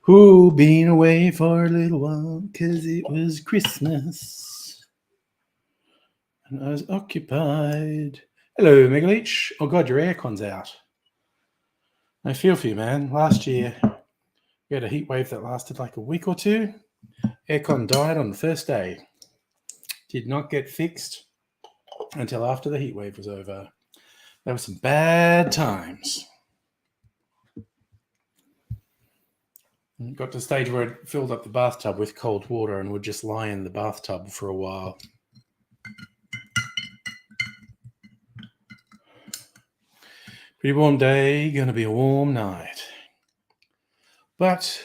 Who been away for a little while because it was Christmas and I was occupied. Hello, Megaleech. Oh God, your aircon's out. I feel for you, man. Last year we had a heat wave that lasted like a week or two. Aircon died on the first day. Did not get fixed until after the heat wave was over. There were some bad times. Got to the stage where it filled up the bathtub with cold water and would just lie in the bathtub for a while. Pretty warm day, gonna be a warm night. But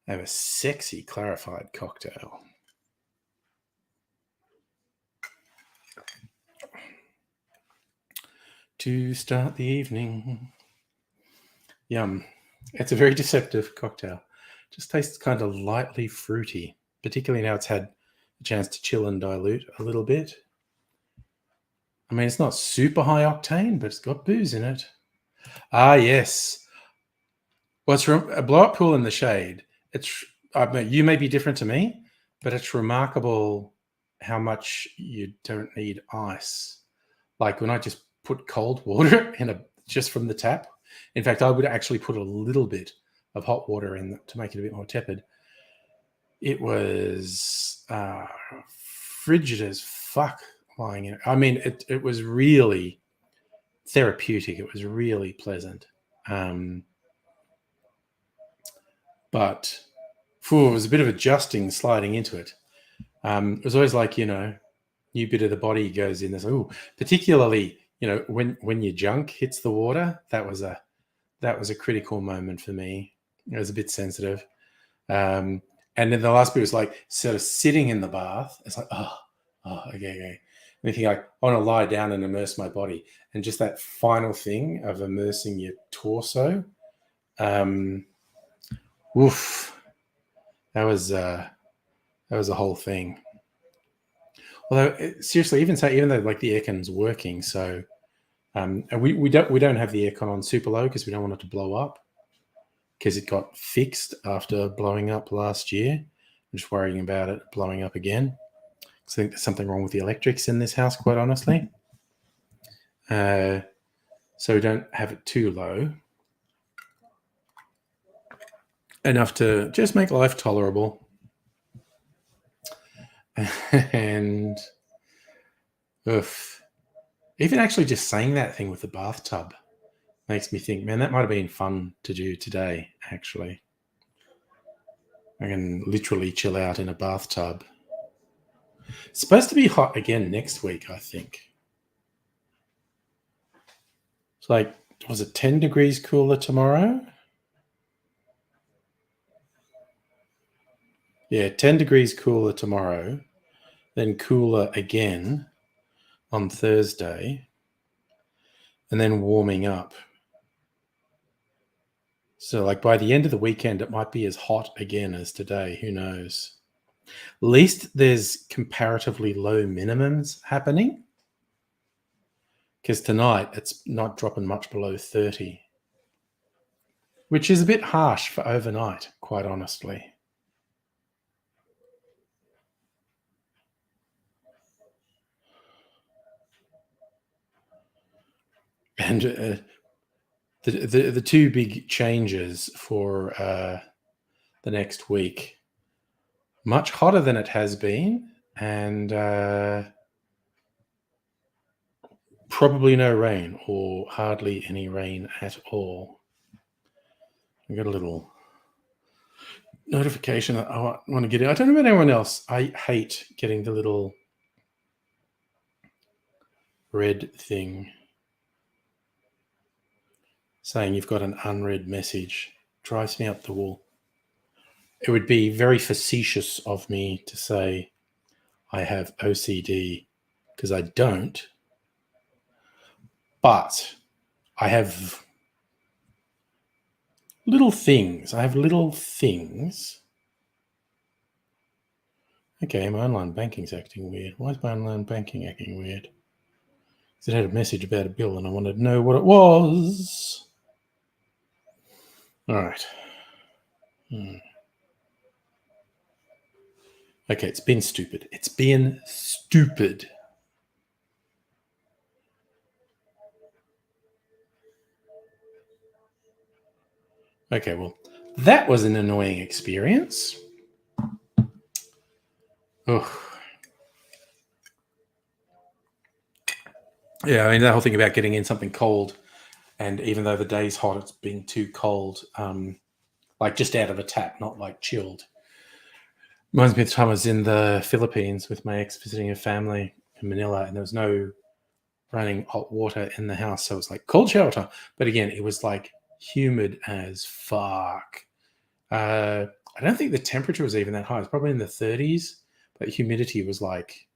I have a sexy clarified cocktail. To start the evening. Yum. It's a very deceptive cocktail. Just tastes kind of lightly fruity, particularly now it's had a chance to chill and dilute a little bit. I mean, it's not super high octane, but it's got booze in it. Ah, yes. Well, it's a blow-up pool in the shade. You may be different to me, but it's remarkable how much you don't need ice. Like when I just put cold water in just from the tap. In fact, I would actually put a little bit of hot water in to make it a bit more tepid. It was frigid as fuck lying in it. I mean, it was really therapeutic. It was really pleasant. But it was a bit of adjusting, sliding into it. It was always like, new bit of the body goes in. There's particularly, when your junk hits the water, that was a critical moment for me. It was a bit sensitive. And then the last bit was like sort of sitting in the bath. It's like, okay. And you think like, I want to lie down and immerse my body. And just that final thing of immersing your torso. That was a whole thing. Although seriously, even though like the aircon's working, so we don't have the aircon on super low because we don't want it to blow up because it got fixed after blowing up last year. I'm just worrying about it blowing up again. I think there's something wrong with the electrics in this house, quite honestly. So we don't have it too low. Enough to just make life tolerable. And even actually just saying that thing with the bathtub makes me think, man, that might have been fun to do today, actually. I can literally chill out in a bathtub. It's supposed to be hot again next week, I think. It's like, was it 10 degrees cooler tomorrow? Yeah, 10 degrees cooler tomorrow, then cooler again on Thursday, and then warming up. So like by the end of the weekend, it might be as hot again as today. Who knows? At least there's comparatively low minimums happening. Because tonight, it's not dropping much below 30. Which is a bit harsh for overnight, quite honestly. And the two big changes for the next week, much hotter than it has been, and probably no rain or hardly any rain at all. I got a little notification that I want to get it. I don't know about anyone else. I hate getting the little red thing saying you've got an unread message. Drives me up the wall. it would be very facetious of me to say I have OCD because I don't, but I have little things. I have little things. Okay, my online banking's acting weird. Why is my online banking acting weird? Because it had a message about a bill and I wanted to know what it was. All right. Okay, it's been stupid. It's been stupid. Okay, well, that was an annoying experience. Ugh. Yeah, I mean, the whole thing about getting in something cold, and even though the day's hot, it's being too cold, like just out of a tap, not like chilled. Reminds me of the time I was in the Philippines with my ex visiting a family in Manila, and there was no running hot water in the house. So it was like cold shower time. But again, it was like humid as fuck. I don't think the temperature was even that high. It's probably in the 30s, but humidity was like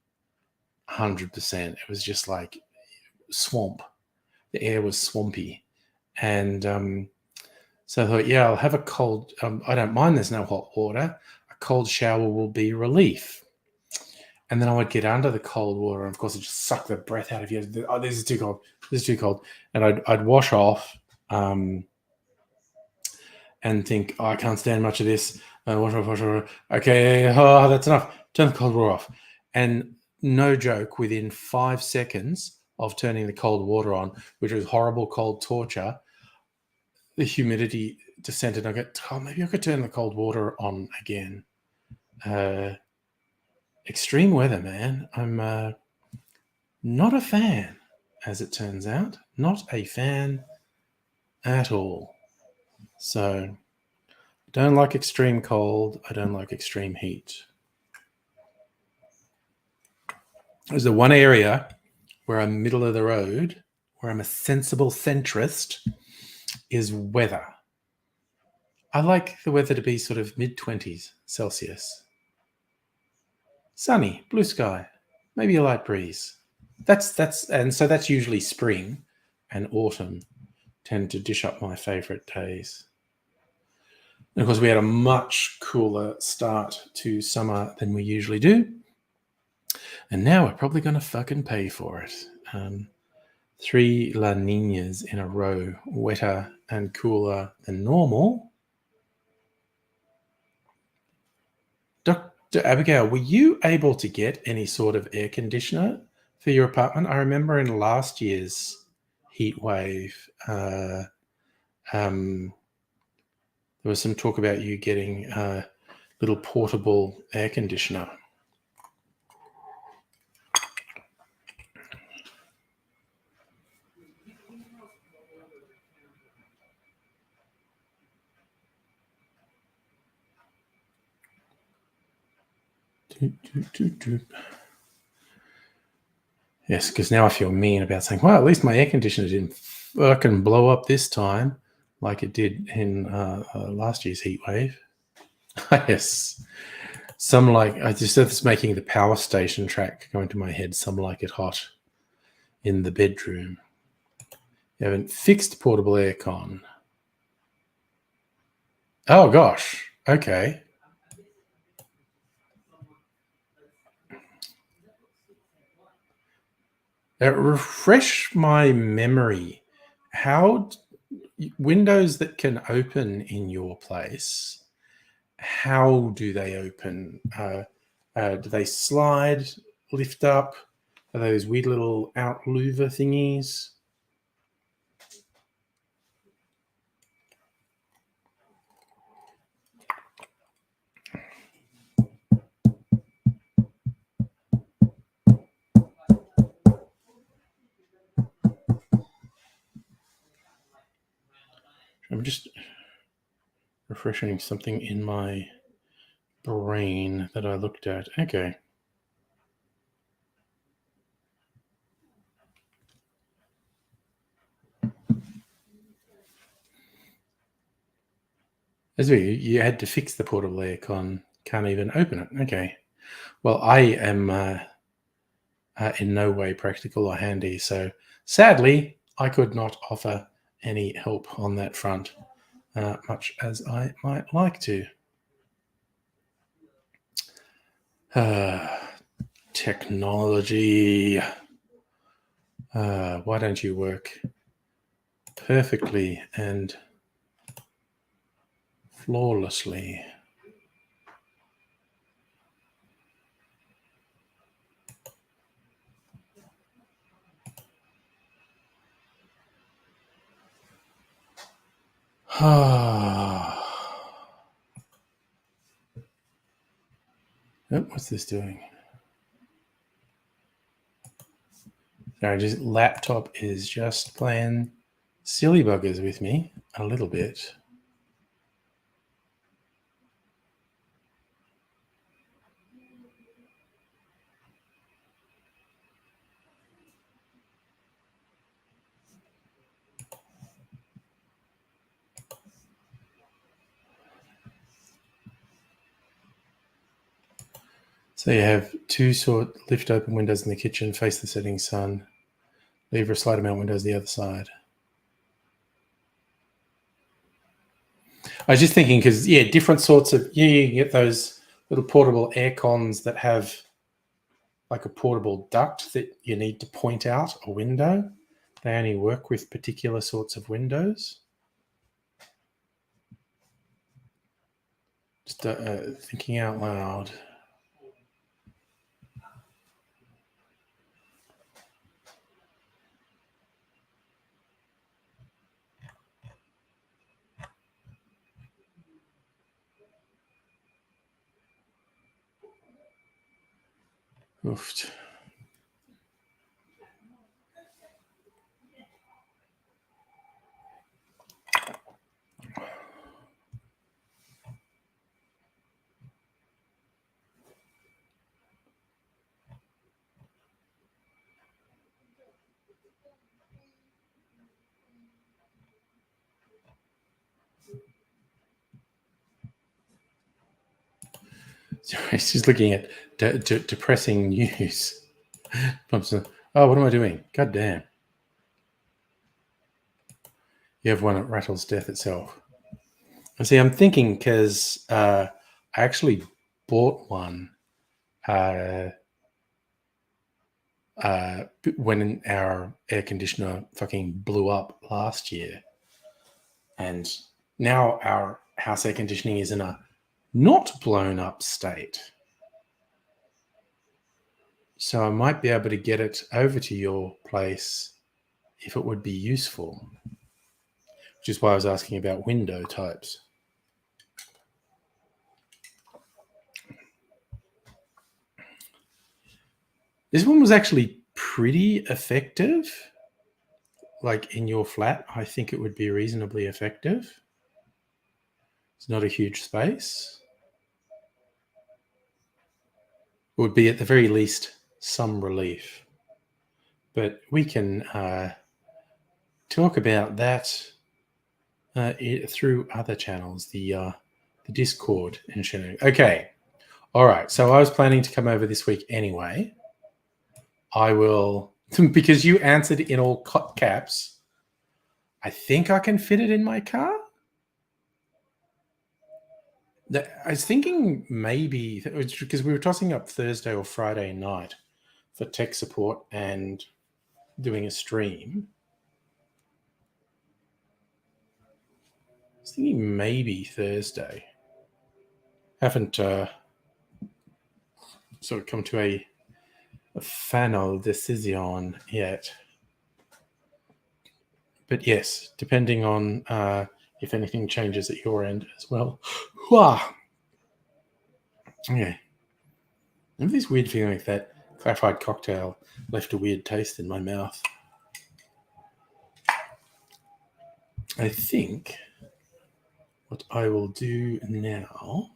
100%. It was just like swamp. The air was swampy. And so I thought, yeah, I'll have a cold. I don't mind there's no hot water. A cold shower will be relief. And then I would get under the cold water, and of course, it just sucked the breath out of you. Oh, this is too cold. This is too cold. And I'd wash off and think, oh, I can't stand much of this. Wash off, wash off. Okay, oh, that's enough. Turn the cold water off. And no joke, within 5 seconds of turning the cold water on, which was horrible cold torture, the humidity descended. I go, oh, maybe I could turn the cold water on again. Extreme weather, man. I'm not a fan, as it turns out. Not a fan at all. So, I don't like extreme cold. I don't like extreme heat. There's the one area where I'm middle of the road, where I'm a sensible centrist, is weather. I like the weather to be sort of mid-20s Celsius. Sunny, blue sky, maybe a light breeze. So that's usually spring and autumn tend to dish up my favorite days. And of course, we had a much cooler start to summer than we usually do. And now we're probably going to fucking pay for it. 3 La Ninas in a row, wetter and cooler than normal. Dr. Abigail, were you able to get any sort of air conditioner for your apartment? I remember in last year's heat wave, there was some talk about you getting a little portable air conditioner. Yes, because now I feel mean about saying, well, at least my air conditioner didn't fucking blow up this time like it did in last year's heat wave. Yes. Some like, I just said this making the power station track go into my head. Some like it hot in the bedroom. You haven't fixed portable aircon. Oh, gosh. Okay. Refresh my memory. How windows that can open in your place, how do they open? Do they slide, lift up? Are those weird little out louver thingies? I'm just refreshing something in my brain that I looked at. Okay. As you had to fix the portable aircon, can't even open it. Okay. Well, I am in no way practical or handy, so sadly, I could not offer any help on that front, much as I might like to. Technology. Why don't you work perfectly and flawlessly? Oh, what's this doing? Sorry, just laptop is just playing silly buggers with me a little bit. So you have two lift open windows in the kitchen, face the setting sun, lever slide mount windows the other side. I was just thinking because different sorts of you can get those little portable air cons that have like a portable duct that you need to point out a window. They only work with particular sorts of windows. Just thinking out loud. Oofed. She's looking at depressing news. Oh, what am I doing? God damn. You have one that rattles death itself. And see, I'm thinking because I actually bought one when our air conditioner fucking blew up last year. And now our house air conditioning is in a not blown up state. So I might be able to get it over to your place if it would be useful, which is why I was asking about window types. This one was actually pretty effective. Like in your flat, I think it would be reasonably effective. It's not a huge space. It would be at the very least some relief. But we can talk about that through other channels, the Discord and sharing. Okay. All right. So I was planning to come over this week anyway. I will, because you answered in all caps. I think I can fit it in my car. I was thinking maybe because we were tossing up Thursday or Friday night for tech support and doing a stream. I was thinking maybe Thursday. Haven't sort of come to a final decision yet. But yes, depending on if anything changes at your end as well. Okay. I have this weird feeling like that clarified cocktail left a weird taste in my mouth. I think what I will do now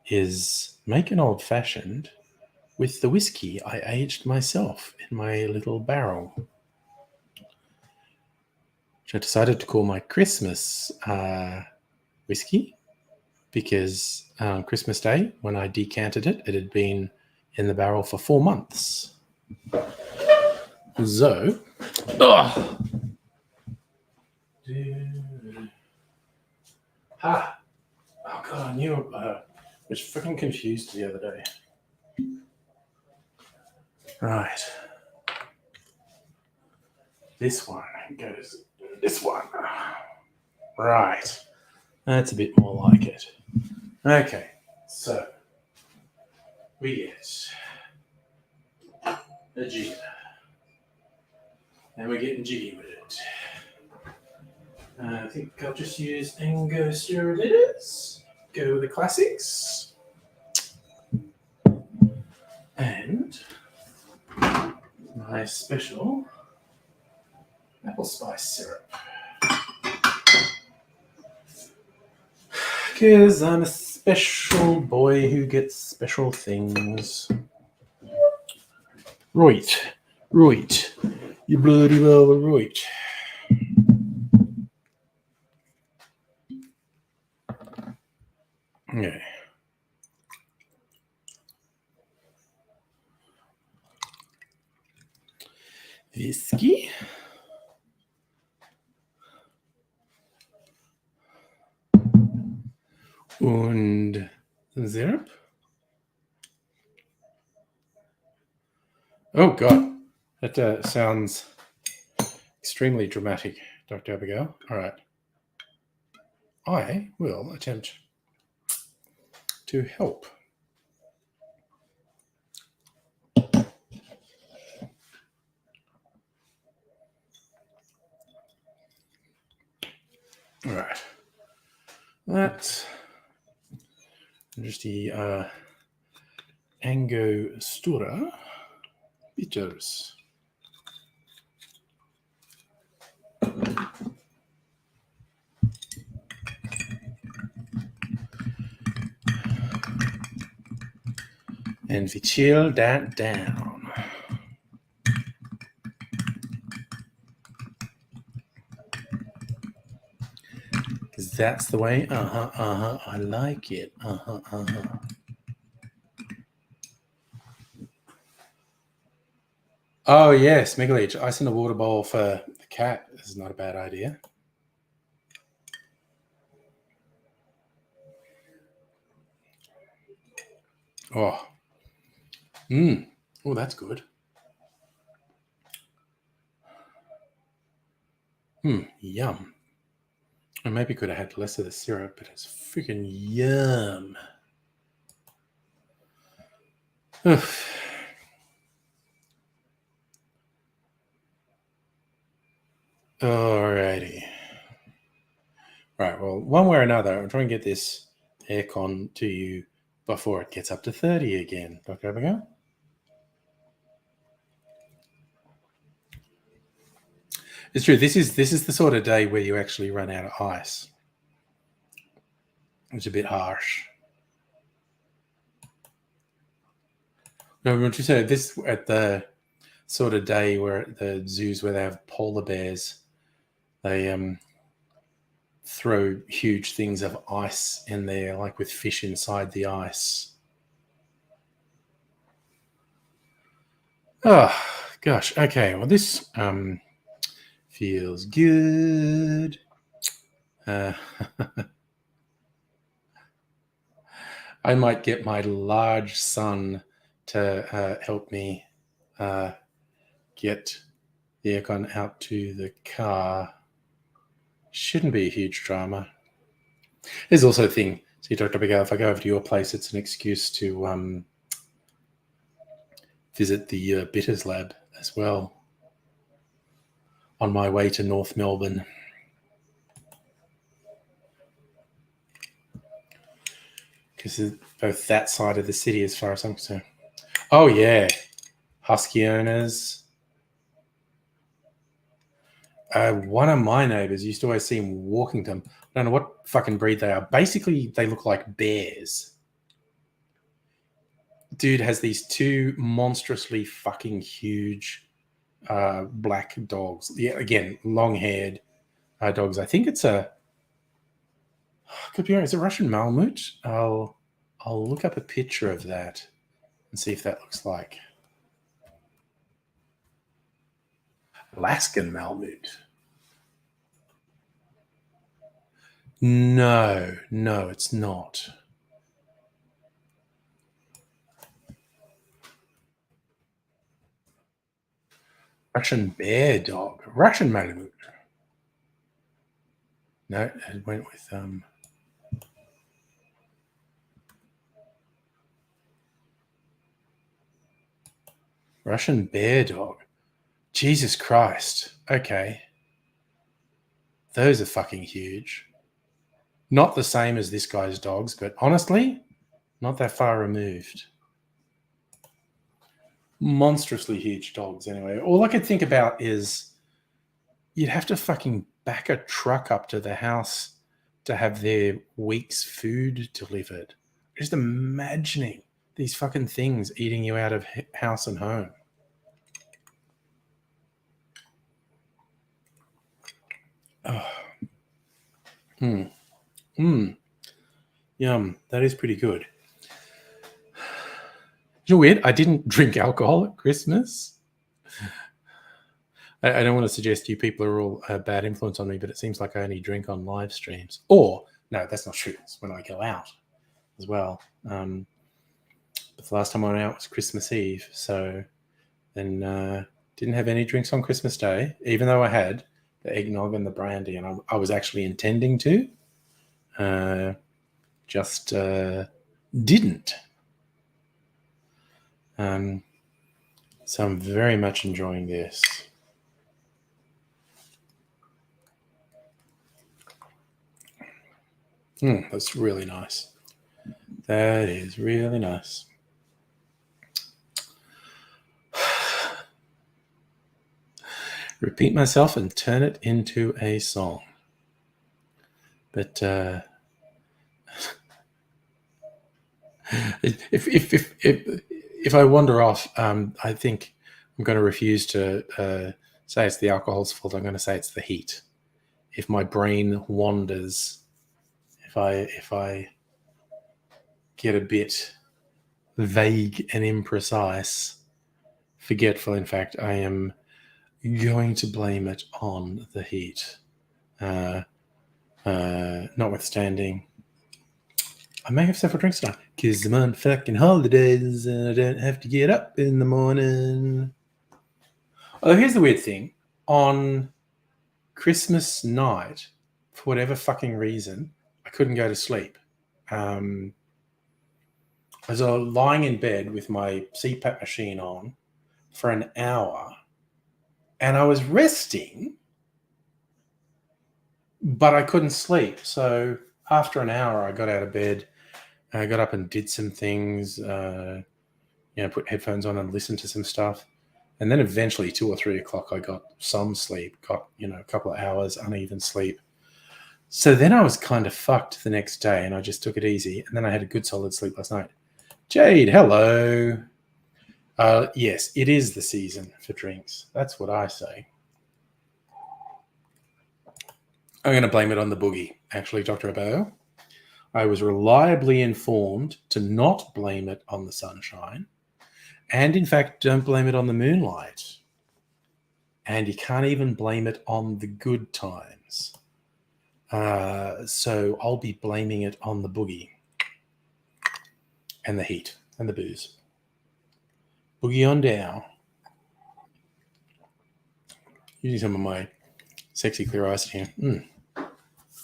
is make an old-fashioned with the whiskey I aged myself in my little barrel. which I decided to call my Christmas whiskey, because Christmas Day, when I decanted it, it had been in the barrel for 4 months. So, oh god, I knew I was freaking confused the other day. Right. This one goes this one. Right. That's a bit more like it. Okay. So we get a G. And we're getting jiggy with it. I think I'll just use Angostura bitters. Go with the classics. And my special apple spice syrup. Because I'm a special boy who gets special things. Right. You bloody well right. Okay. Whiskey. Und syrup. Oh, God. That sounds extremely dramatic, Dr. Abigail. All right. I will attempt to help. All right. That's just the Angostura bitters. And we chill that down. Because that's the way. I like it. Oh, yes, Megaleech. Ice in a water bowl for the cat is not a bad idea. Oh. Oh, that's good. Yum. I maybe could have had less of the syrup, but it's freaking yum. Alrighty. Right, well, one way or another, I'm trying to get this aircon to you before it gets up to 30 again, Dr. Abigail. It's true. This is the sort of day where you actually run out of ice. It's a bit harsh. No, what you said, this at the sort of day where at the zoos where they have polar bears, they throw huge things of ice in there, like with fish inside the ice. Oh gosh. Okay. Well, this feels good. I might get my large son to help me get the aircon out to the car. Shouldn't be a huge drama. There's also a thing. So, Dr. Abigail, if I go over to your place, it's an excuse to visit the Bitters Lab as well on my way to North Melbourne. Because both that side of the city, as far as I'm concerned. Oh, yeah. Husky owners. One of my neighbors used to always see him walking to them. I don't know what fucking breed they are. Basically, they look like bears. Dude has these two monstrously fucking huge black dogs. Yeah, again, long-haired, dogs. I think it's a could be it's a Russian Malamute. I'll look up a picture of that and see if that looks like Alaskan Malamute. No, it's not. Russian Bear Dog. Russian Malamute. No, it went with Russian Bear Dog. Jesus Christ. Okay. Those are fucking huge. Not the same as this guy's dogs, but honestly, not that far removed. Monstrously huge dogs, anyway. All I could think about is you'd have to fucking back a truck up to the house to have their week's food delivered. Just imagining these fucking things eating you out of house and home. Yum. That is pretty good. You know, weird. I didn't drink alcohol at Christmas. I don't want to suggest you people are all a bad influence on me, but it seems like I only drink on live streams. Or, no, that's not true. It's when I go out as well. But the last time I went out was Christmas Eve. So then didn't have any drinks on Christmas Day, even though I had the eggnog and the brandy. And I was actually intending to. Just didn't. So I'm very much enjoying this. That's really nice. That is really nice. Repeat myself and turn it into a song. But if I wander off, I think I'm going to refuse to say it's the alcohol's fault. I'm going to say it's the heat. If my brain wanders, if I get a bit vague and imprecise, forgetful, in fact, I am going to blame it on the heat. Notwithstanding, I may have several drinks tonight because I'm on fucking holidays and I don't have to get up in the morning. Although here's the weird thing. On Christmas night, for whatever fucking reason, I couldn't go to sleep. I was lying in bed with my CPAP machine on for an hour and I was resting, but I couldn't sleep. So after an hour, I got out of bed. I got up and did some things, put headphones on and listened to some stuff. And then eventually 2 or 3 o'clock, I got some sleep, got, a couple of hours uneven sleep. So then I was kind of fucked the next day and I just took it easy. And then I had a good solid sleep last night. Jade, hello. Yes, it is the season for drinks. That's what I say. I'm going to blame it on the boogie, actually, Dr. Abao. I was reliably informed to not blame it on the sunshine. And in fact, don't blame it on the moonlight. And you can't even blame it on the good times. So I'll be blaming it on the boogie. And the heat. And the booze. Boogie on down. Using some of my sexy clear ice here.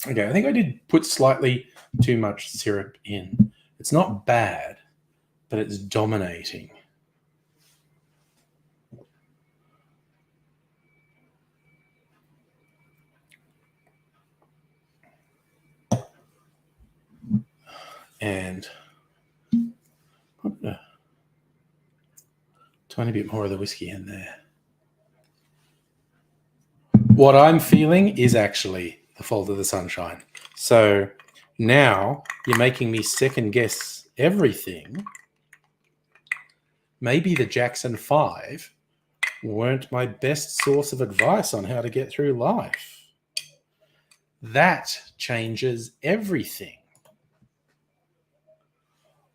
Okay, I think I did put slightly too much syrup in. It's not bad, but it's dominating. And put a tiny bit more of the whiskey in there. What I'm feeling is actually the fault of the sunshine. So now you're making me second guess everything. Maybe the Jackson 5 weren't my best source of advice on how to get through life. that changes everything.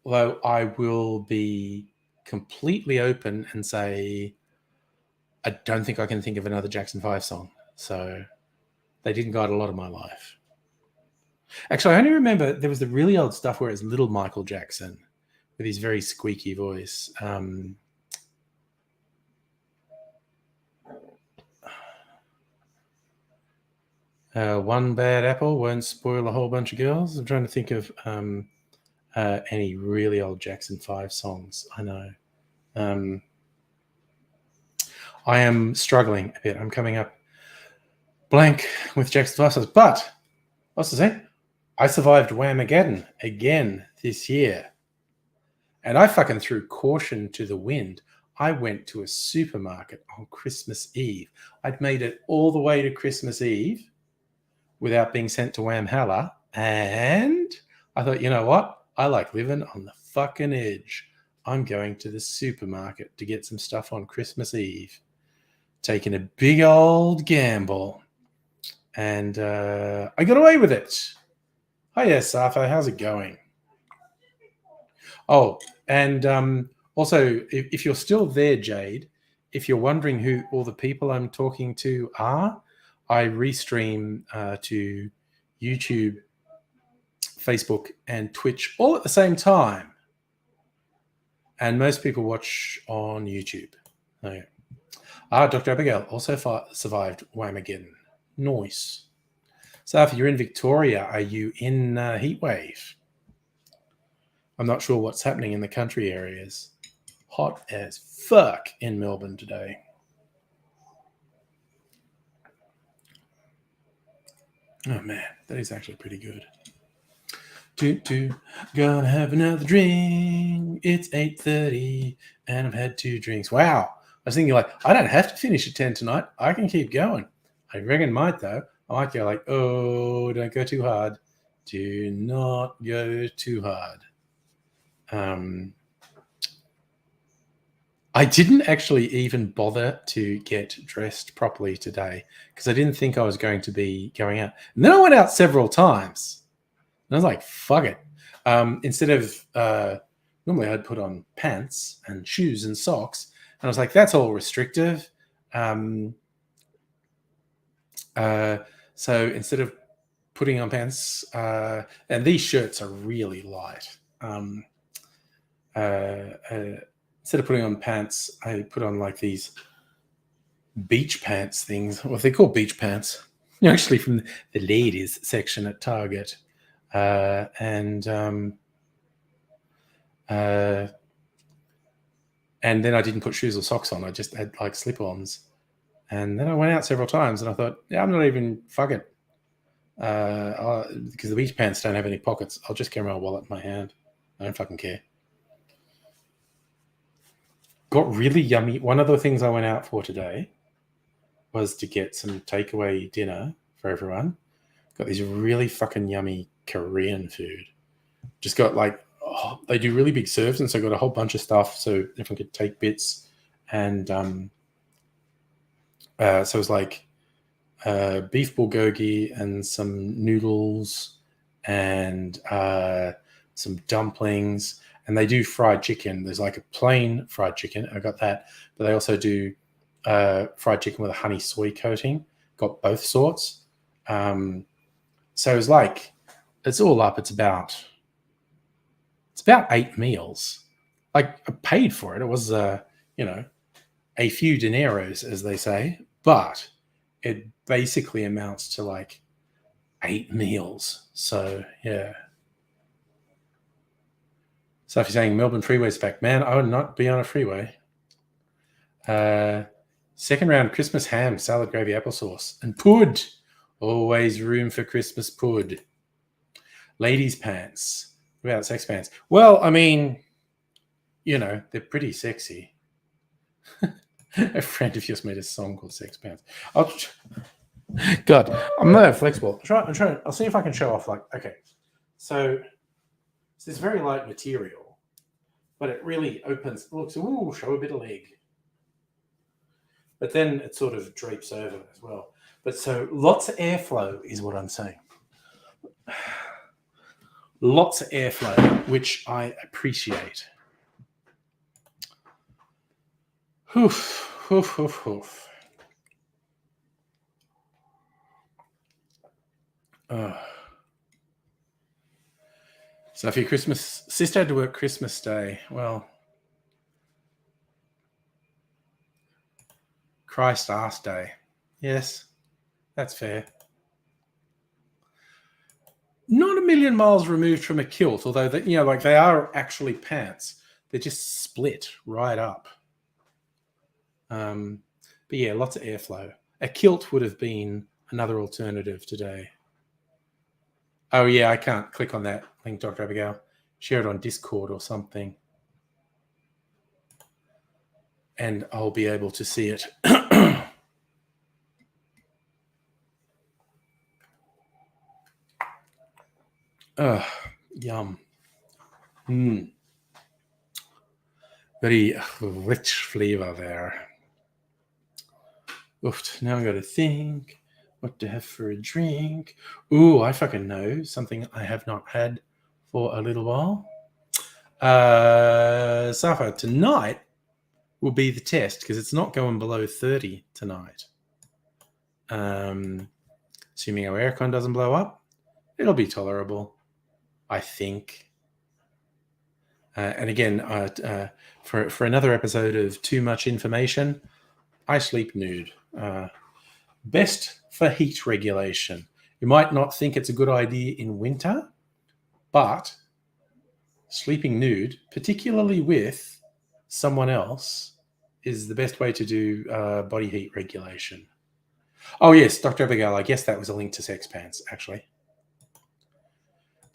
Although I will be completely open and say, I don't think I can think of another Jackson 5 song. So they didn't guide a lot of my life. Actually, I only remember there was the really old stuff where it's little Michael Jackson with his very squeaky voice. One bad apple won't spoil a whole bunch of girls. I'm trying to think of any really old Jackson 5 songs. I know. I am struggling a bit. I'm coming up blank with Jackson 5 songs. But, what's to say? I survived Whamageddon again this year. And I fucking threw caution to the wind. I went to a supermarket on Christmas Eve. I'd made it all the way to Christmas Eve without being sent to Whamhalla. And I thought, you know what? I like living on the fucking edge. I'm going to the supermarket to get some stuff on Christmas Eve. Taking a big old gamble. And I got away with it. Hiya, Safo. How's it going? Oh, and also, if you're still there, Jade, if you're wondering who all the people I'm talking to are, I restream to YouTube, Facebook, and Twitch all at the same time. And most people watch on YouTube. Okay. Dr. Abigail also survived Whamageddon. Nice. So if you're in Victoria, are you in heatwave? I'm not sure what's happening in the country areas. Hot as fuck in Melbourne today. Oh man, that is actually pretty good. Gonna have another drink. It's 8:30 and I've had 2 drinks. Wow. I was thinking like, I don't have to finish at 10 tonight. I can keep going. I reckon might though. I might go like, oh, don't go too hard. Do not go too hard. I didn't actually even bother to get dressed properly today because I didn't think I was going to be going out. And then I went out several times. And I was like, fuck it. Instead of normally I'd put on pants and shoes and socks. And I was like, that's all restrictive. So instead of putting on pants, and these shirts are really light. Instead of putting on pants, I put on like these beach pants things. Well, they're called beach pants. They're actually from the ladies section at Target. And then I didn't put shoes or socks on. I just had like slip-ons. And then I went out several times and I thought, yeah, I'm not even fuck it. Because the beach pants don't have any pockets. I'll just carry my wallet in my hand. I don't fucking care. Got really yummy. One of the things I went out for today was to get some takeaway dinner for everyone. Got these really fucking yummy Korean food. Just got like, they do really big serves, and so I got a whole bunch of stuff so everyone could take bits. And so it was like beef bulgogi and some noodles and some dumplings. And they do fried chicken. There's like a plain fried chicken. I got that. But they also do fried chicken with a honey soy coating. Got both sorts. So it was like, it's all up. It's about 8 meals. Like I paid for it. It was, a few dineros, as they say. But it basically amounts to like 8 meals. So, yeah. So if you're saying Melbourne freeway's back, man, I would not be on a freeway. Second round, Christmas ham, salad, gravy, applesauce, and pud. Always room for Christmas pud. Ladies' pants. What about sex pants? Well, I mean, they're pretty sexy. A friend of yours made a song called Sex Pants. God, I'm not flexible. I'll see if I can show off. Like, okay, so it's this very light material, but it really opens. Looks, show a bit of leg, but then it sort of drapes over as well. But so lots of airflow is what I'm saying. Lots of airflow, which I appreciate. Hoof, hoof, hoof, hoof. So for your Christmas, sister had to work Christmas Day. Well, Christ Ass Day. Yes, that's fair. Not a million miles removed from a kilt, although they are actually pants. They're just split right up. But yeah, lots of airflow. A kilt would have been another alternative today. Oh yeah, I can't click on that link, Dr. Abigail. Share it on Discord or something. And I'll be able to see it. Yum. Very rich flavor there. Oof, now I got to think what to have for a drink. Ooh, I fucking know something I have not had for a little while. Safa, tonight will be the test because it's not going below 30 tonight. Assuming our aircon doesn't blow up, it'll be tolerable, I think. And again, for another episode of Too Much Information, I sleep nude. Best for heat regulation. You might not think it's a good idea in winter, but sleeping nude, particularly with someone else, is the best way to do body heat regulation. Oh, yes, Dr. Abigail, I guess that was a link to Sex Pants, actually.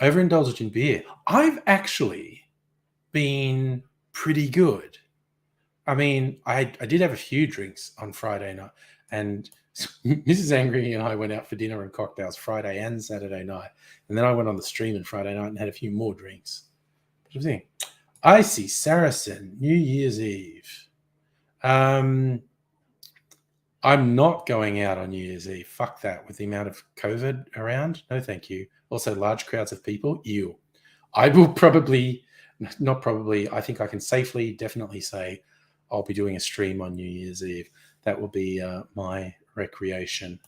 Overindulged in beer. I've actually been pretty good. I mean, I did have a few drinks on Friday night, and Mrs. Angry and I went out for dinner and cocktails Friday and Saturday night, and then I went on the stream on Friday night and had a few more drinks. What do you think? Icy Saracen, New Year's Eve. I'm not going out on New Year's Eve. Fuck that. With the amount of COVID around, no thank you. Also, large crowds of people, ew. I will I think I can safely, definitely say I'll be doing a stream on New Year's Eve. That will be my recreation.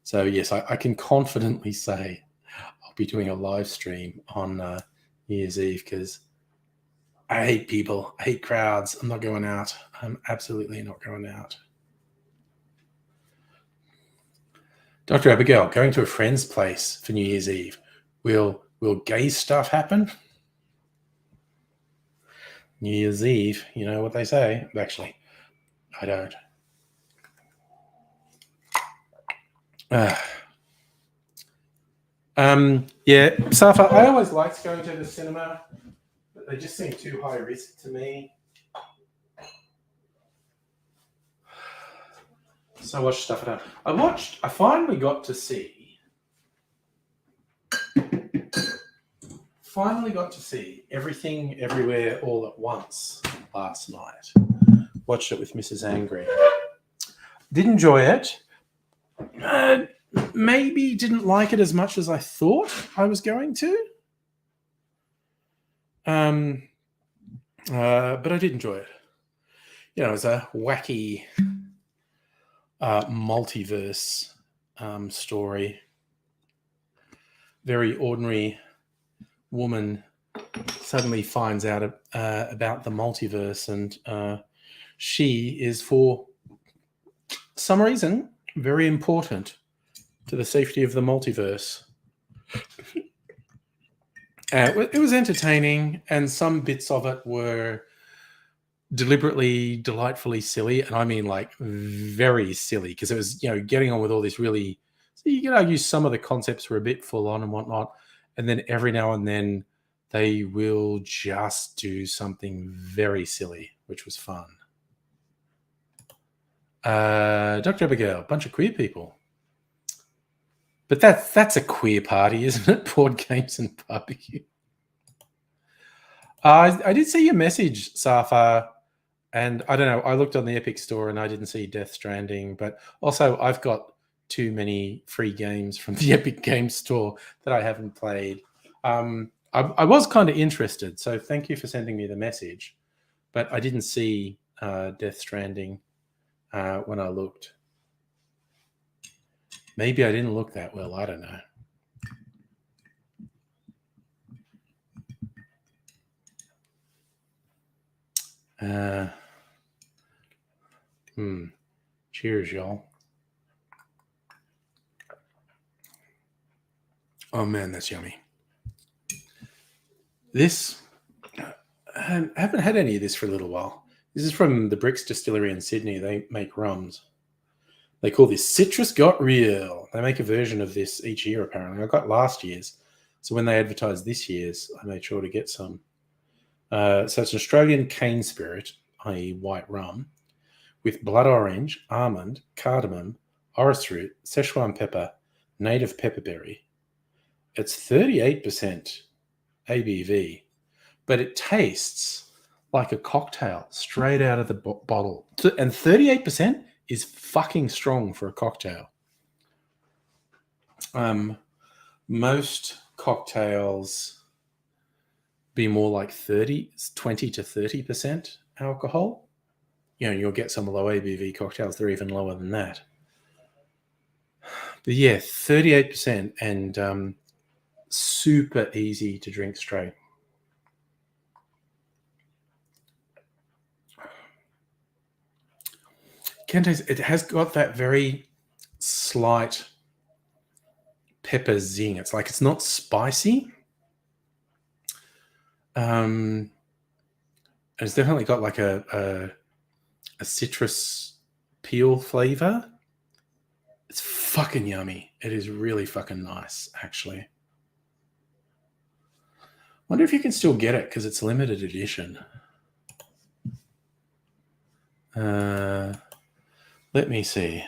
So yes, I can confidently say I'll be doing a live stream on New Year's Eve because I hate people. I hate crowds. I'm not going out. I'm absolutely not going out. Dr. Abigail, going to a friend's place for New Year's Eve. Will gay stuff happen? New Year's Eve, you know what they say. Actually, I don't. Yeah, Safa, I always liked going to the cinema, but they just seem too high risk to me. So I watched stuff at home. I finally got to see Everything Everywhere All at Once last night. Watched it with Mrs. Angry. Did enjoy it. Maybe didn't like it as much as I thought I was going to. But I did enjoy it. You know, it was a wacky multiverse story. Very ordinary woman suddenly finds out about the multiverse, and she is, for some reason, very important to the safety of the multiverse. It was entertaining, and some bits of it were deliberately, delightfully silly, and I mean like very silly, because it was, getting on with all this really. So you could argue some of the concepts were a bit full on and whatnot, and then every now and then they will just do something very silly, which was fun. Dr. Abigail, a bunch of queer people. But that's a queer party, isn't it? Board games and barbecue. I did see your message, Safa, And I don't know, I looked on the Epic Store and I didn't see Death Stranding, but also I've got too many free games from the Epic Games Store that I haven't played. I was kind of interested, so thank you for sending me the message, but I didn't see Death Stranding when I looked. Maybe I didn't look that well. I don't know. Cheers, y'all. Oh man, that's yummy. This, I haven't had any of this for a little while. This is from the Bricks Distillery in Sydney. They make rums. They call this Citrus Got Real. They make a version of this each year, apparently. I got last year's. So when they advertised this year's, I made sure to get some. So it's an Australian cane spirit, i.e. white rum, with blood orange, almond, cardamom, orris root, Szechuan pepper, native pepperberry. It's 38% ABV, but it tastes like a cocktail straight out of the bottle. And 38% is fucking strong for a cocktail. Most cocktails be more like 20 to 30% alcohol. You know, you'll get some low ABV cocktails, they're even lower than that. But yeah, 38% and super easy to drink straight. Can taste, it has got that very slight pepper zing. It's like it's not spicy. It's definitely got like a citrus peel flavor. It's fucking yummy. It is really fucking nice, actually. Wonder if you can still get it because it's limited edition. Let me see.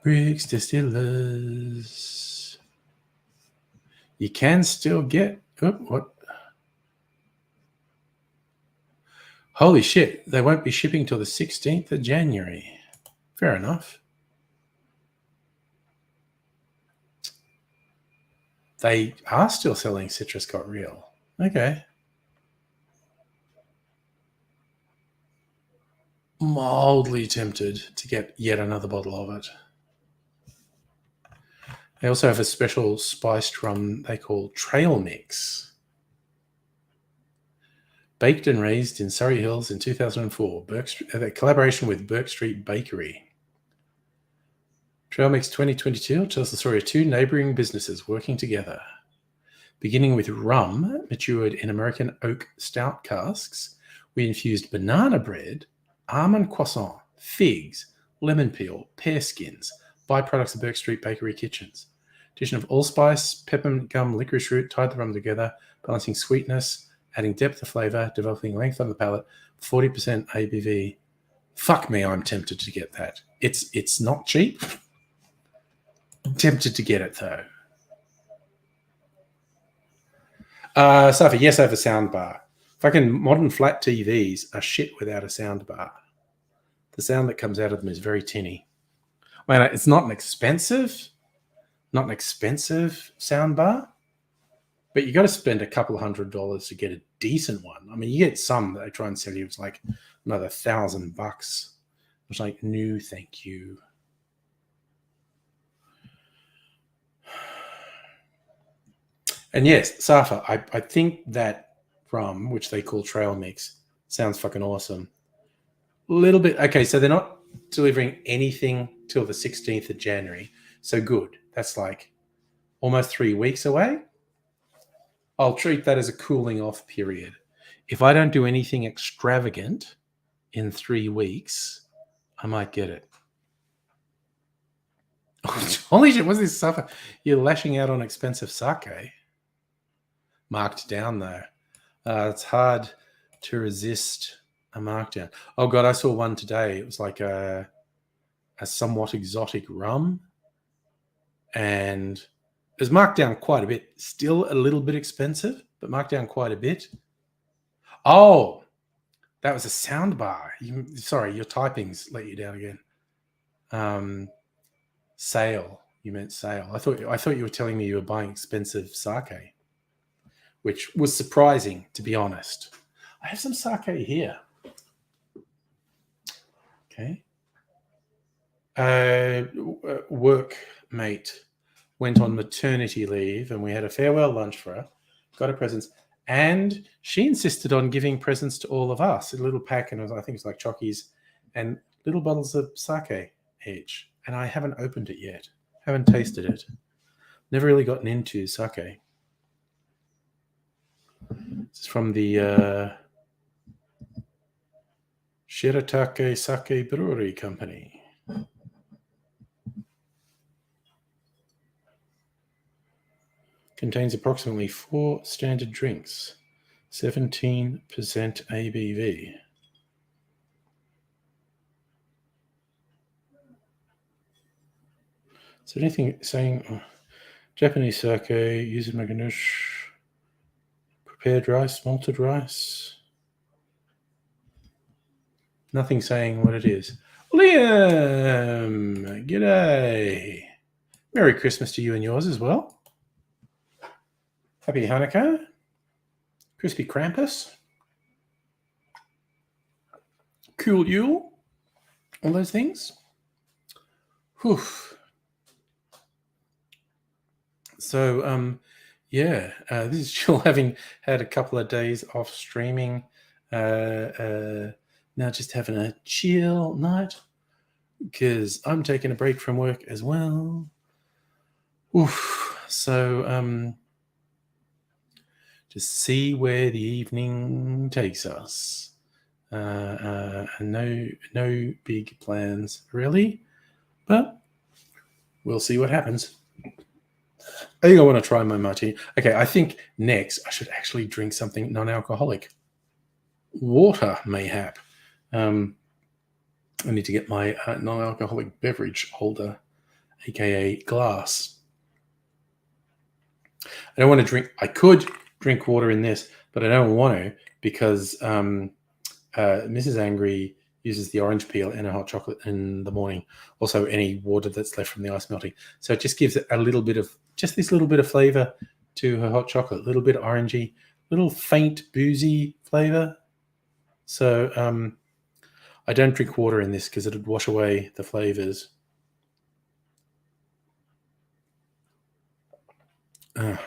Bricks Distillers. You can still get. Oh, what? Holy shit! They won't be shipping till the 16th of January. Fair enough. They are still selling Citrus Got Real. Okay. Mildly tempted to get yet another bottle of it. They also have a special spiced rum they call Trail Mix. Baked and raised in Surrey Hills in 2004. A collaboration with Burke Street Bakery. Trail Mix 2022 tells the story of two neighboring businesses working together. Beginning with rum matured in American oak stout casks, we infused banana bread, almond croissant, figs, lemon peel, pear skins, byproducts of Burke Street Bakery kitchens. Addition of allspice, peppermint gum, licorice root, tied the rum together, balancing sweetness, adding depth of flavor, developing length on the palate, 40% ABV. Fuck me, I'm tempted to get that. It's not cheap. Tempted to get it though. Safi, yes, I have a sound bar. Fucking modern flat TVs are shit without a sound bar. The sound that comes out of them is very tinny. I mean, it's not an expensive sound bar, but you got to spend a couple $100 to get a decent one. I mean, you get some that they try and sell you. It's like another $1,000. It's like, no, thank you. And yes, Safa, I think that rum, which they call Trail Mix, sounds fucking awesome. A little bit. Okay, so they're not delivering anything till the 16th of January. So good. That's like almost 3 weeks away. I'll treat that as a cooling off period. If I don't do anything extravagant in 3 weeks, I might get it. Holy shit, what's this Safa? You're lashing out on expensive sake. Marked down though. It's hard to resist a markdown. Oh god, I saw one today. It was like a somewhat exotic rum, and was marked down quite a bit. Still a little bit expensive, but marked down quite a bit. Oh, that was a sound bar. Sorry, your typings let you down again. Sale. You meant sale. I thought you were telling me you were buying expensive sake, which was surprising, to be honest. I have some sake here. Okay. Workmate went on maternity leave, and we had a farewell lunch for her. Got her presents, and she insisted on giving presents to all of us. A little pack, and I think it's like chockies and little bottles of sake each. And I haven't opened it yet. Haven't tasted it. Never really gotten into sake. This is from the Shiratake Sake Brewery Company. Contains approximately 4 standard drinks, 17% ABV. Is there anything saying Japanese sake, using maganush, prepared rice, malted rice? Nothing saying what it is. Liam, g'day. Merry Christmas to you and yours as well. Happy Hanukkah. Crispy Krampus. Cool Yule. All those things. Whew. So, this is Jill having had a couple of days off streaming. Now just having a chill night because I'm taking a break from work as well. Oof. So, just see where the evening takes us. No big plans really, but we'll see what happens. I think I want to try my martini. Okay, I think next I should actually drink something non-alcoholic. Water, mayhap. I need to get my non-alcoholic beverage holder, aka glass. I don't want to drink. I could drink water in this, but I don't want to because Mrs. Angry uses the orange peel and a hot chocolate in the morning. Also, any water that's left from the ice melting. So it just gives it a little bit of, just this little bit of flavor to her hot chocolate. A little bit orangey, little faint boozy flavor. So I don't drink water in this because it would wash away the flavors. I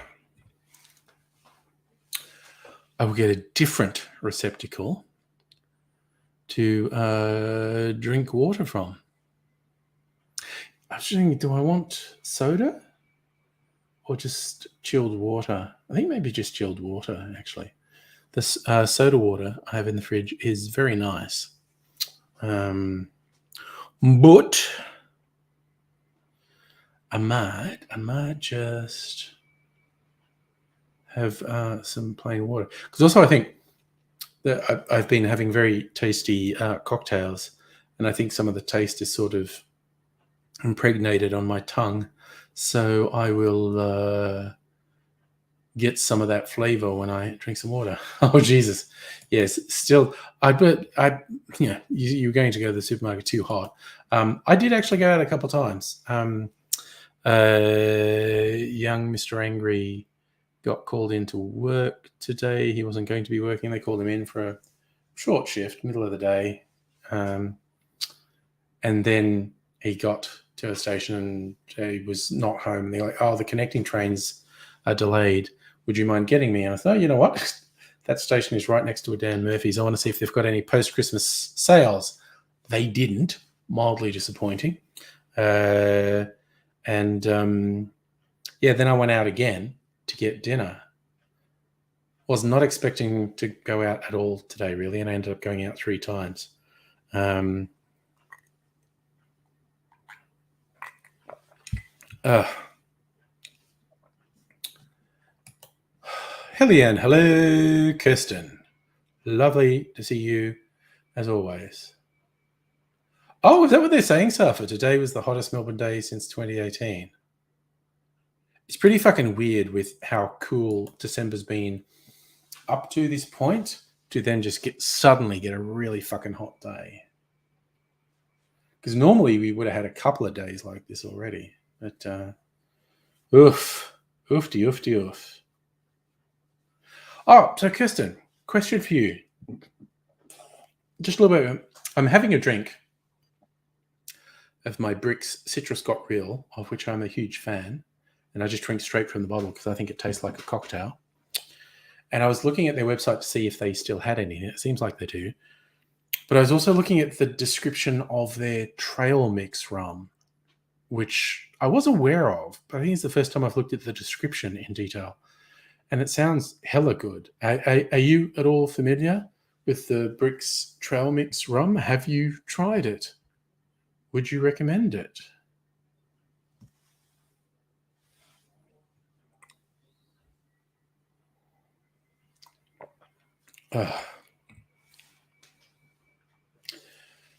will get a different receptacle to drink water from. I was thinking, do I want soda or just chilled water? I think maybe just chilled water, actually. This soda water I have in the fridge is very nice. But I might just have some plain water. Because also I think that I've been having very tasty cocktails, and I think some of the taste is sort of impregnated on my tongue. So I will get some of that flavor when I drink some water. Oh, Jesus. Yes, still, you're going to go to the supermarket too hot. I did actually go out a couple of times. Young Mr. Angry got called into work today. He wasn't going to be working. They called him in for a short shift, middle of the day. And then he got to a station and he was not home. They're like, oh, the connecting trains are delayed. Would you mind getting me? And I thought, you know what? That station is right next to a Dan Murphy's. I want to see if they've got any post-Christmas sales. They didn't. Mildly disappointing. Then I went out again to get dinner. Was not expecting to go out at all today, really, and I ended up going out 3 times. Hellian, hello, Kirsten. Lovely to see you, as always. Oh, is that what they're saying, Safa? Today was the hottest Melbourne day since 2018. It's pretty fucking weird with how cool December's been up to this point to then just suddenly get a really fucking hot day. Because normally we would have had a couple of days like this already. But oof. Oofty, oofty, oof. Oh, so Kirsten, question for you. Just a little bit. I'm having a drink of my Brix Citrus Got Real, of which I'm a huge fan. And I just drink straight from the bottle because I think it tastes like a cocktail. And I was looking at their website to see if they still had any. It seems like they do. But I was also looking at the description of their trail mix rum, which I was aware of, but I think it's the first time I've looked at the description in detail. And it sounds hella good. Are you at all familiar with the Brix Trail Mix rum? Have you tried it? Would you recommend it?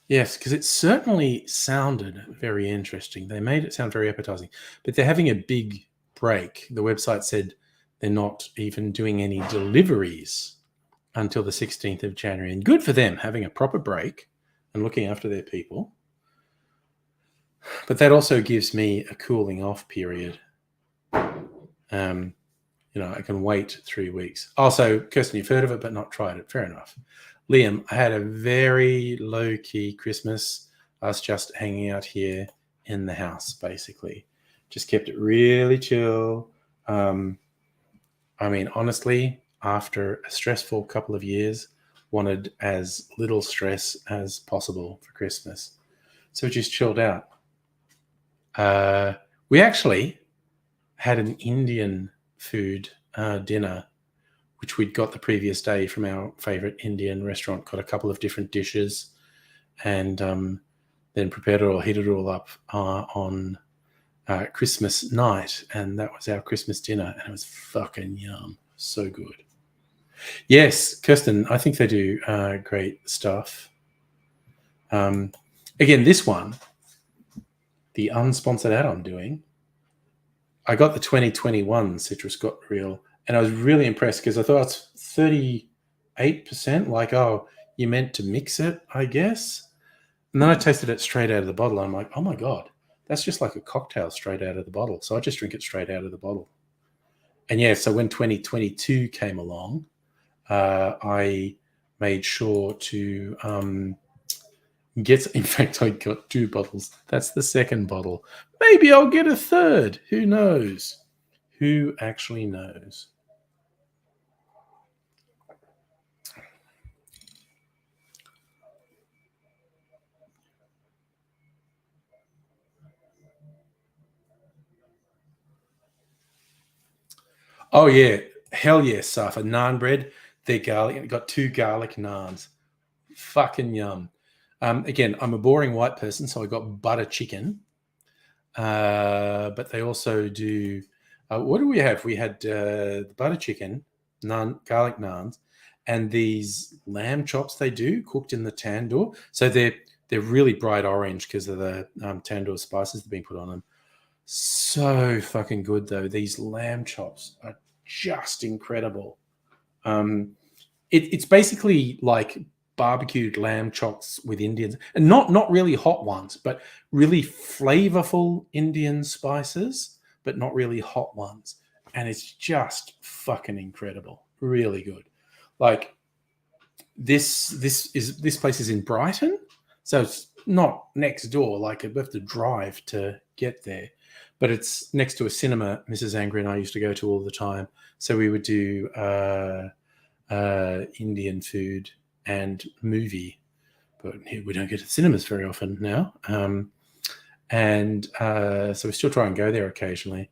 Yes, because it certainly sounded very interesting. They made it sound very appetizing, but they're having a big break. The website said they're not even doing any deliveries until the 16th of January. And good for them, having a proper break and looking after their people. But that also gives me a cooling off period. I can wait 3 weeks. Also, Kirsten, you've heard of it, but not tried it. Fair enough. Liam, I had a very low-key Christmas. I was just hanging out here in the house, basically. Just kept it really chill. Honestly, after a stressful couple of years, wanted as little stress as possible for Christmas. So just chilled out. We actually had an Indian food dinner, which we'd got the previous day from our favorite Indian restaurant. Got a couple of different dishes and then prepared it all, heated it all up on Christmas night. And that was our Christmas dinner. And it was fucking yum. So good. Yes, Kirsten, I think they do great stuff. Again, this one, the unsponsored ad I'm doing, I got the 2021 Citrus Got Real, and I was really impressed because I thought it's 38%. Like, oh, you meant to mix it, I guess. And then I tasted it straight out of the bottle. I'm like, oh my God, that's just like a cocktail straight out of the bottle. So I just drink it straight out of the bottle. And yeah, so when 2022 came along, I made sure to in fact, I got 2 bottles. That's the second bottle. Maybe I'll get a third. Who knows? Who actually knows? Oh, yeah. Hell yeah, Safa. Naan bread. They're garlic. Got 2 garlic naans. Fucking yum. Again, I'm a boring white person, so I got butter chicken. But they also do. What do we have? We had the butter chicken, garlic naans, and these lamb chops they do cooked in the tandoor. So they're really bright orange because of the tandoor spices that are being put on them. So fucking good though. These lamb chops are just incredible. It's basically like barbecued lamb chops with Indians, and not really hot ones, but really flavorful Indian spices, but not really hot ones. And it's just fucking incredible. Really good. Like this place is in Brighton, so it's not next door. Like we have to drive to get there, but it's next to a cinema Mrs. Angry and I used to go to all the time. So we would do Indian food and movie, but we don't go to cinemas very often now. So we still try and go there occasionally.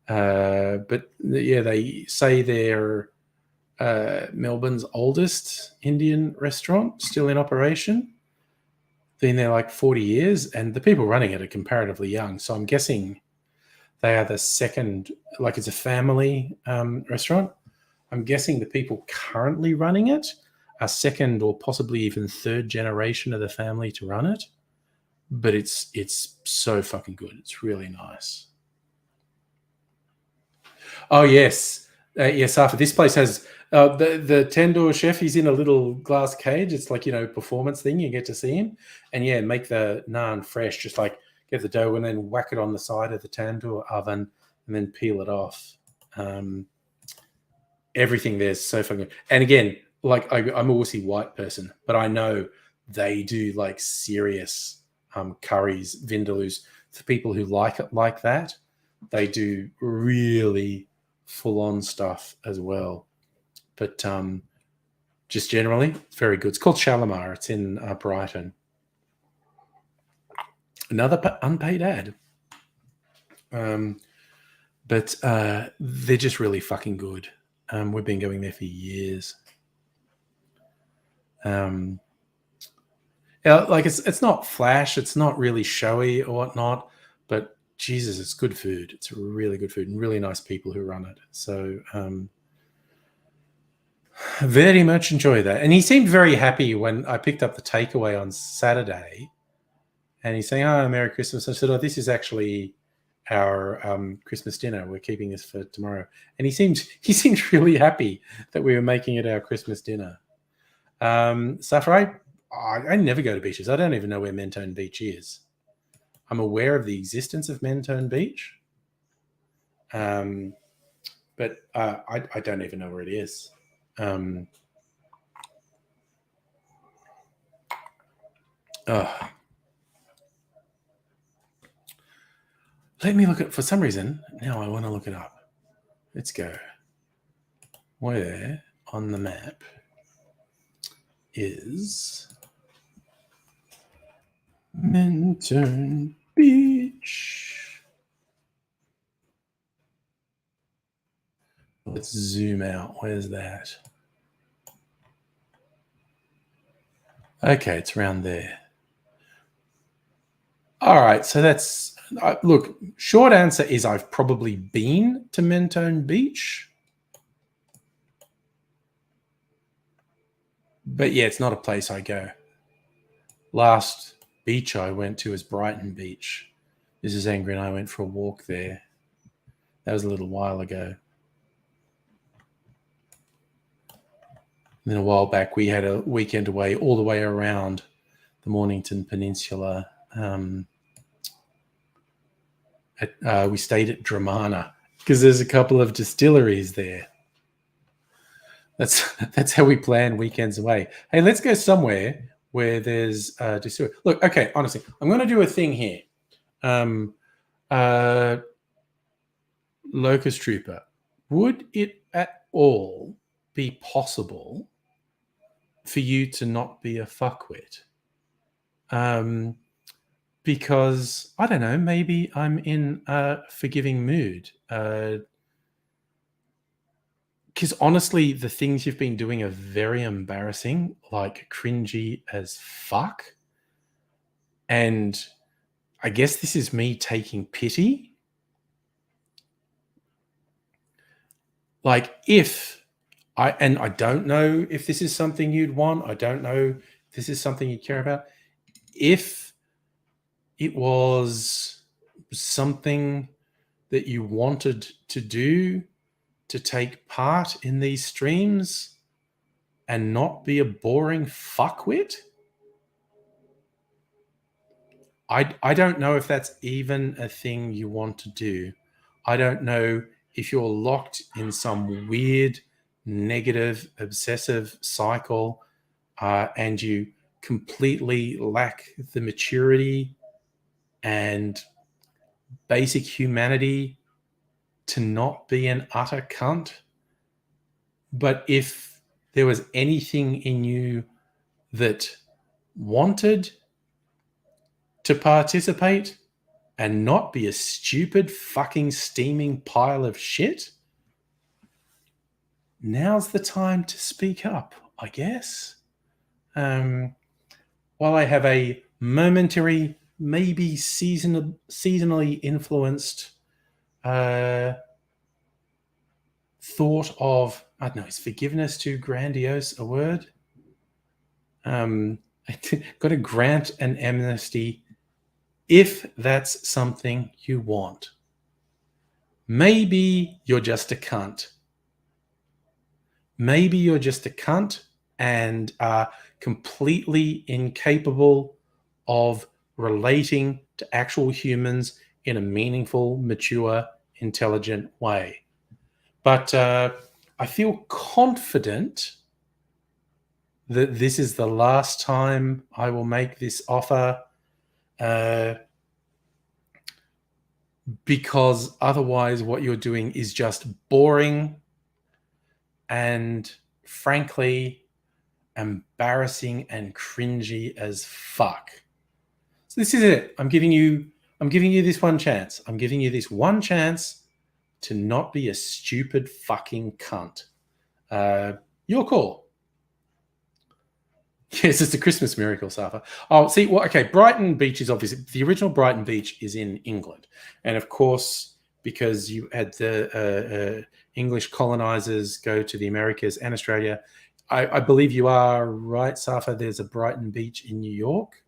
But yeah, they say they're Melbourne's oldest Indian restaurant, still in operation. Been there like 40 years, and the people running it are comparatively young. So I'm guessing they are the second, like it's a family restaurant. I'm guessing the people currently running it are second or possibly even third generation of the family to run it. But it's so fucking good. It's really nice. Oh yes, yes. After this place has the tandoor chef. He's in a little glass cage. It's like performance thing. You get to see him, and yeah, make the naan fresh. Just like get the dough and then whack it on the side of the tandoor oven, and then peel it off. Um, Everything there's so fucking good. And again, like I'm a wussy white person, but I know they do like serious curries, vindaloos for people who like it like that. They do really full on stuff as well. But just generally, it's very good. It's called Shalimar. It's in Brighton. Another unpaid ad. But they're just really fucking good. We've been going there for years. Like it's not flash, it's not really showy or whatnot, but Jesus, it's good food. It's really good food and really nice people who run it. So very much enjoy that. And he seemed very happy when I picked up the takeaway on Saturday, and he's saying, "Oh, Merry Christmas." I said, "Oh, this is actually our Christmas dinner. We're keeping this for tomorrow." And he seemed really happy that we were making it our Christmas dinner. Safra, I never go to beaches. I don't even know where Mentone Beach is. I'm aware of the existence of Mentone Beach, but I don't even know where it is. Let me look at. For some reason, now I want to look it up. Let's go. Where on the map is Mentone Beach? Let's zoom out. Where's that? Okay, it's around there. All right, so that's look. Short answer is I've probably been to Mentone Beach, but yeah, it's not a place I go. Last beach I went to was Brighton Beach. Mrs. Angry and I went for a walk there. That was a little while ago. And then a while back, we had a weekend away all the way around the Mornington Peninsula. We stayed at Dramana because there's a couple of distilleries there. That's how we plan weekends away. Hey, let's go somewhere where there's distillery. Look, okay, honestly, I'm going to do a thing here. Locust Trooper, would it at all be possible for you to not be a fuckwit? Because I don't know, maybe I'm in a forgiving mood. Because honestly, the things you've been doing are very embarrassing, like cringy as fuck. And I guess this is me taking pity. Like I don't know if this is something you'd want. I don't know if this is something you care about. If it was something that you wanted to do, to take part in these streams and not be a boring fuckwit, I don't know if that's even a thing you want to do. I don't know if you're locked in some weird, negative, obsessive cycle and you completely lack the maturity and basic humanity to not be an utter cunt. But if there was anything in you that wanted to participate and not be a stupid fucking steaming pile of shit, now's the time to speak up, I guess. While I have a momentary, maybe seasonally influenced thought of, I don't know, is forgiveness too grandiose a word? Got to grant an amnesty if that's something you want. Maybe you're just a cunt. Maybe you're just a cunt and are completely incapable of relating to actual humans in a meaningful, mature, intelligent way. But I feel confident that this is the last time I will make this offer, because otherwise what you're doing is just boring and frankly embarrassing and cringy as fuck. So this is it. I'm giving you this one chance. I'm giving you this one chance to not be a stupid fucking cunt. Your call. Yes, it's a Christmas miracle, Safa. Oh, see, well, okay, Brighton Beach is obviously, the original Brighton Beach is in England. And of course, because you had the English colonizers go to the Americas and Australia, I believe you are right, Safa, there's a Brighton Beach in New York.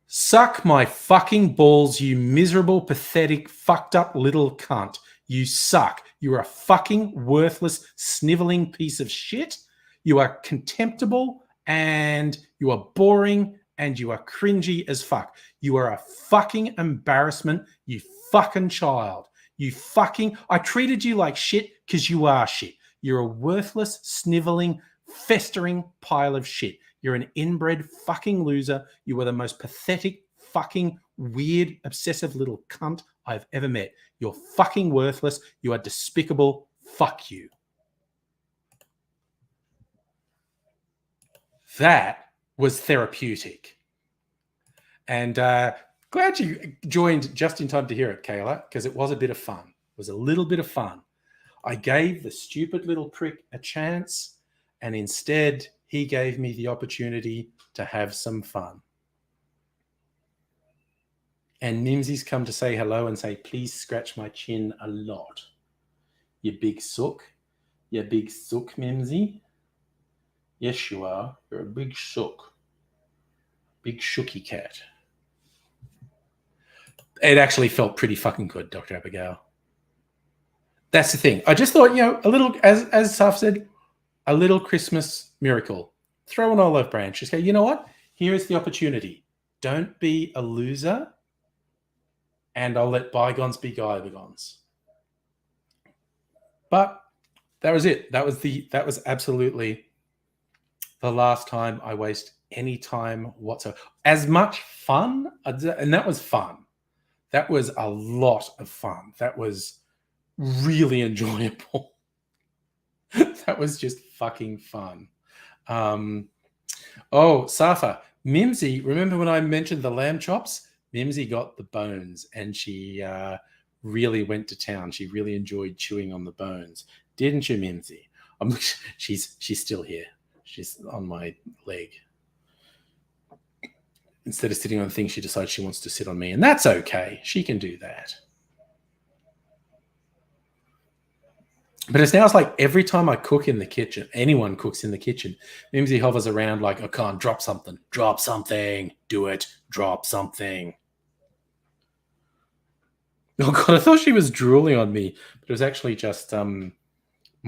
Suck my fucking balls, you miserable, pathetic, fucked up little cunt. You suck. You're a fucking worthless, sniveling piece of shit. You are contemptible and you are boring and you are cringy as fuck. You are a fucking embarrassment, you fucking child. I treated you like shit because you are shit. You're a worthless, sniveling, festering pile of shit. You're an inbred fucking loser. You are the most pathetic, fucking weird, obsessive little cunt I've ever met. You're fucking worthless. You are despicable. Fuck you. That was therapeutic. And glad you joined just in time to hear it, Kayla, because it was a bit of fun. It was a little bit of fun. I gave the stupid little prick a chance, and instead he gave me the opportunity to have some fun. And Nimsy's come to say hello and say, please scratch my chin a lot. You big sook. You big sook, Mimsy. Yes, you are. You're a big sook. Big shooky cat. It actually felt pretty fucking good, Dr. Abigail. That's the thing. I just thought, a little, as Saf said, a little Christmas miracle. Throw an olive branch. Just go, you know what? Here is the opportunity. Don't be a loser, and I'll let bygones be bygones. But that was it. That was absolutely the last time I waste any time whatsoever. As much fun, and that was fun. That was a lot of fun. That was really enjoyable. That was just fucking fun. Safa, Mimsy, remember when I mentioned the lamb chops? Mimsy got the bones and she really went to town. She really enjoyed chewing on the bones. Didn't you, Mimsy? She's still here. She's on my leg. Instead of sitting on things, she decides she wants to sit on me. And that's okay. She can do that. But it's now like every time I cook in the kitchen, anyone cooks in the kitchen, Mimsy hovers around like, I can't drop something. Drop something. Do it. Drop something. Oh, God, I thought she was drooling on me. But it was actually just my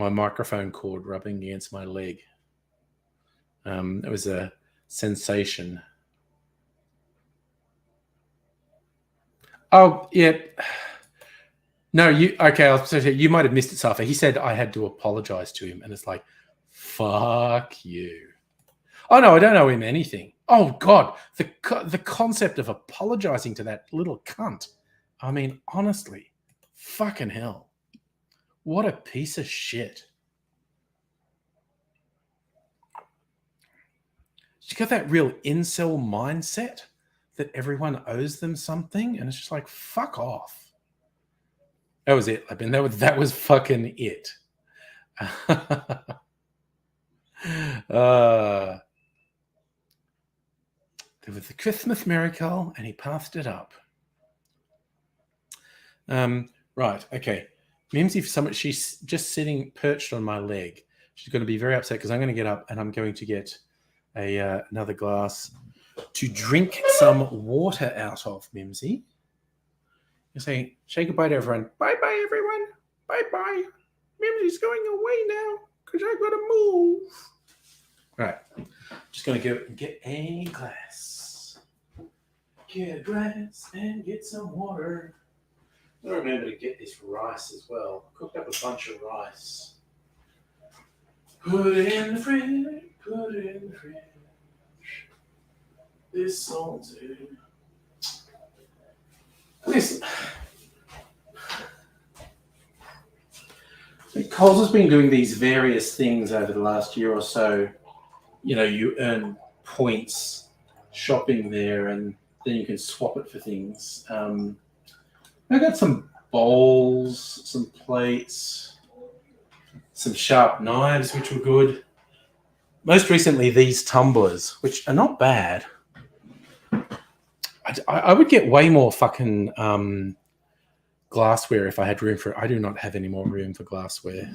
microphone cord rubbing against my leg. It was a sensation. Oh, yeah. No, you might have missed it, Safa. He said I had to apologize to him, and it's like, fuck you. Oh no, I don't owe him anything. Oh God, the concept of apologizing to that little cunt. I mean, honestly, fucking hell, what a piece of shit. She got that real incel mindset that everyone owes them something, and it's just like, fuck off. That was it. I mean, that was fucking it. There was the Christmas miracle, and he passed it up. Right. Okay. Mimsy, she's just sitting perched on my leg. She's going to be very upset because I'm going to get up and I'm going to get another glass to drink some water out of, Mimsy. You say goodbye to everyone. Bye, everyone. Bye. Memory's going away now because I gotta move. Right. Just gonna go and get a glass. Get a glass and get some water. I remember to get this rice as well. Cooked up a bunch of rice. Put it in the fridge. Put it in the fridge. This salted. Listen. Coles has been doing these various things over the last year or so. You know, you earn points shopping there, and then you can swap it for things. I got some bowls, some plates, some sharp knives, which were good. Most recently, these tumblers, which are not bad. I would get way more fucking glassware if I had room for it. I do not have any more room for glassware.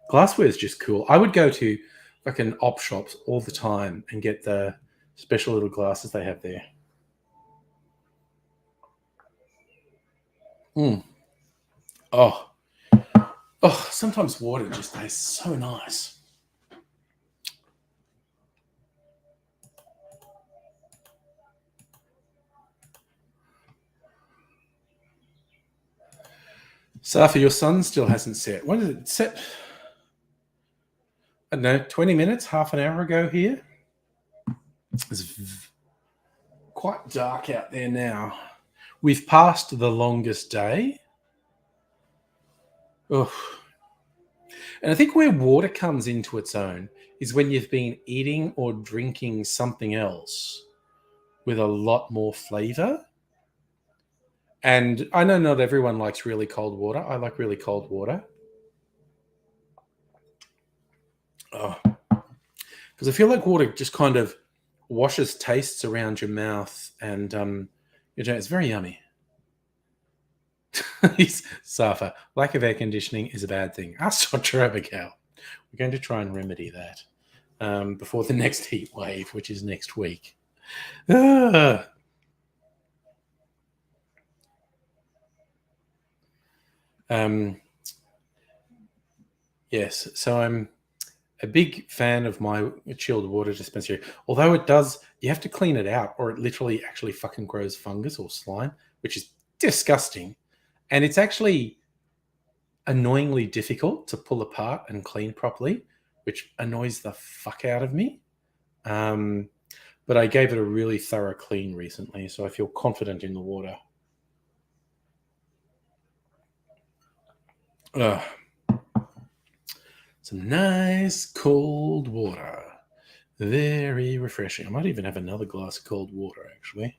Glassware is just cool. I would go to fucking op shops all the time and get the special little glasses they have there. Oh, sometimes water just tastes so nice. Safa, your sun still hasn't set. When did it set? I don't know, 20 minutes, half an hour ago here. It's quite dark out there now. We've passed the longest day. Ugh. And I think where water comes into its own is when you've been eating or drinking something else with a lot more flavor. And I know not everyone likes really cold water. I like really cold water. Because I feel like water just kind of washes tastes around your mouth, and it's very yummy. Safa, lack of air conditioning is a bad thing. Ask Dr. Abigail. We're going to try and remedy that before the next heat wave, which is next week. Yes, so I'm a big fan of my chilled water dispensary. Although it does, you have to clean it out, or it literally actually fucking grows fungus or slime, which is disgusting. And it's actually annoyingly difficult to pull apart and clean properly, which annoys the fuck out of me. But I gave it a really thorough clean recently, so I feel confident in the water. Some nice cold water. Very refreshing. I might even have another glass of cold water, actually.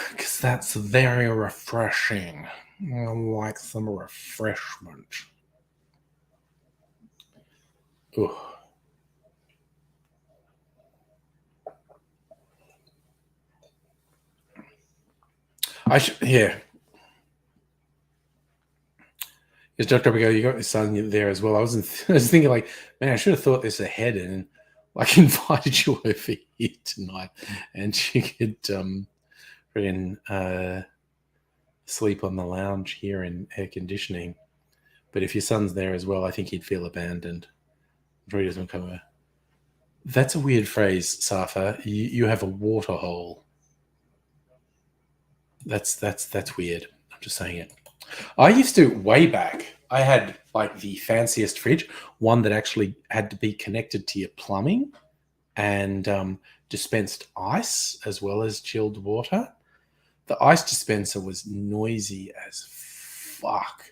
Because that's very refreshing. I like some refreshment. Ooh. Yeah. Yes, Dr. Abigail, you got your son there as well. I was thinking, like, man, I should have thought this ahead and like invited you over here tonight, and you could sleep on the lounge here in air conditioning. But if your son's there as well, I think he'd feel abandoned. I'm sure he doesn't come over. That's a weird phrase, Safa. You have a water hole. That's weird. I'm just saying it. I used to, way back, I had like the fanciest fridge, one that actually had to be connected to your plumbing and dispensed ice as well as chilled water. The ice dispenser was noisy as fuck.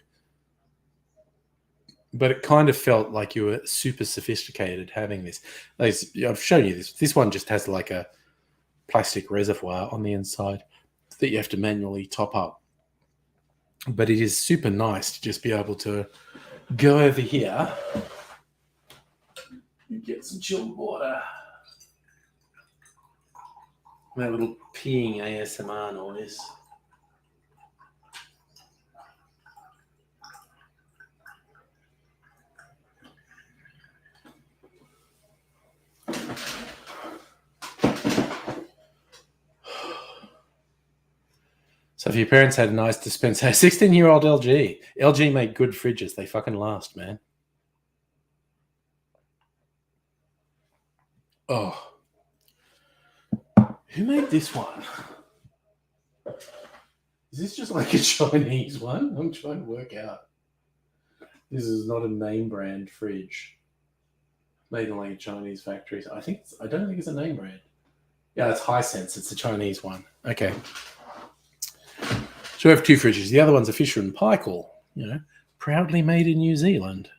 But it kind of felt like you were super sophisticated having this. I've shown you this. This one just has like a plastic reservoir on the inside that you have to manually top up. But it is super nice to just be able to go over here and get some chilled water. That little peeing ASMR noise. So if your parents had a nice dispenser, 16-year-old LG. LG make good fridges. They fucking last, man. Oh. Who made this one? Is this just like a Chinese one? I'm trying to work out. This is not a name brand fridge. Made in like a Chinese factory. I don't think it's a name brand. Yeah, it's Hisense. It's a Chinese one. Okay. So we have two fridges. The other one's a Fisher and Paykel, proudly made in New Zealand.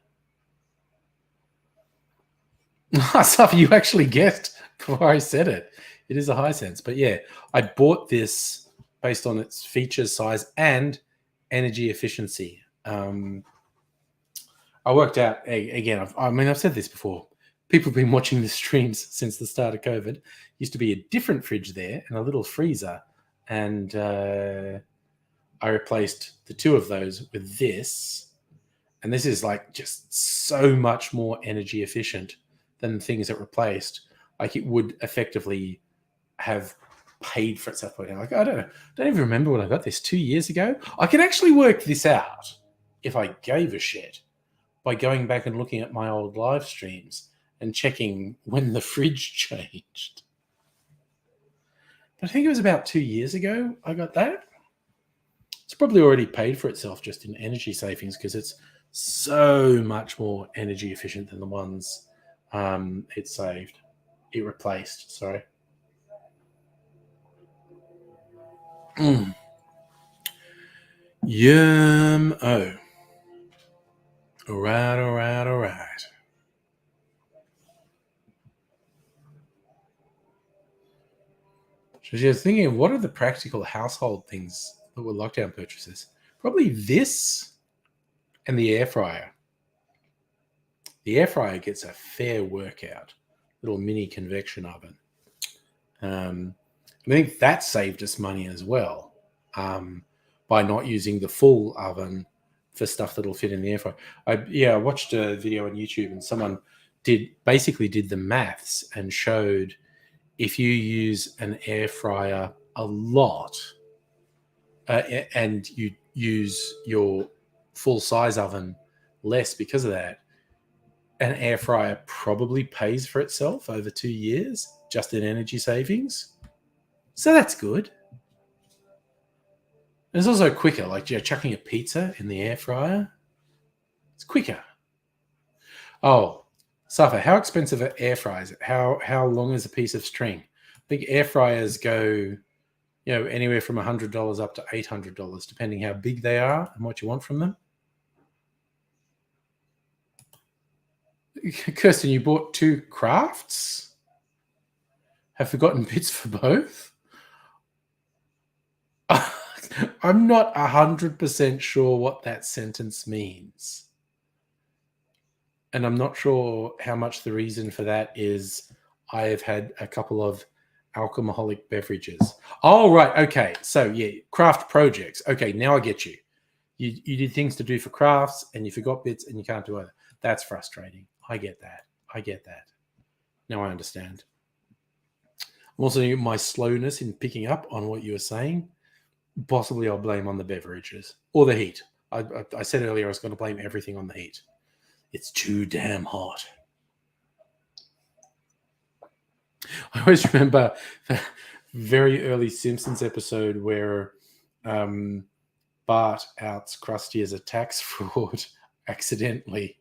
Stuff you actually guessed before I said it. It is a Hisense. But yeah, I bought this based on its features, size, and energy efficiency. I worked out, again, I've said this before. People have been watching the streams since the start of COVID. Used to be a different fridge there and a little freezer. And I replaced the two of those with this. And this is like just so much more energy efficient than the things it replaced. Like it would effectively have paid for itself. Like, I don't even remember when I got this 2 years ago. I can actually work this out if I gave a shit by going back and looking at my old live streams and checking when the fridge changed. But I think it was about 2 years ago I got that. It's probably already paid for itself just in energy savings because it's so much more energy efficient than the ones it replaced, sorry. Yum. Oh. All right. So you're thinking, what are the practical household things that were lockdown purchases? Probably this and the air fryer. The air fryer gets a fair workout, little mini convection oven. I think that saved us money as well by not using the full oven for stuff that'll fit in the air fryer. I watched a video on YouTube and someone did the maths and showed if you use an air fryer a lot and you use your full size oven less because of that, an air fryer probably pays for itself over 2 years just in energy savings. So that's good. It's also quicker, like chucking a pizza in the air fryer. It's quicker. Oh, Safa, how expensive are air fryers? How long is a piece of string? I think air fryers go, anywhere from $100 up to $800, depending how big they are and what you want from them. Kirsten, you bought 2 crafts? Have forgotten bits for both? I'm not 100% sure what that sentence means. And I'm not sure how much the reason for that is I have had a couple of alcoholic beverages. Oh, right. Okay. So, yeah, craft projects. Okay, now I get you. You did things to do for crafts and you forgot bits and you can't do either. That's frustrating. I get that. Now I understand. Also, my slowness in picking up on what you were saying, possibly I'll blame on the beverages or the heat. I said earlier I was going to blame everything on the heat. It's too damn hot. I always remember the very early Simpsons episode where Bart outs Krusty as a tax fraud accidentally.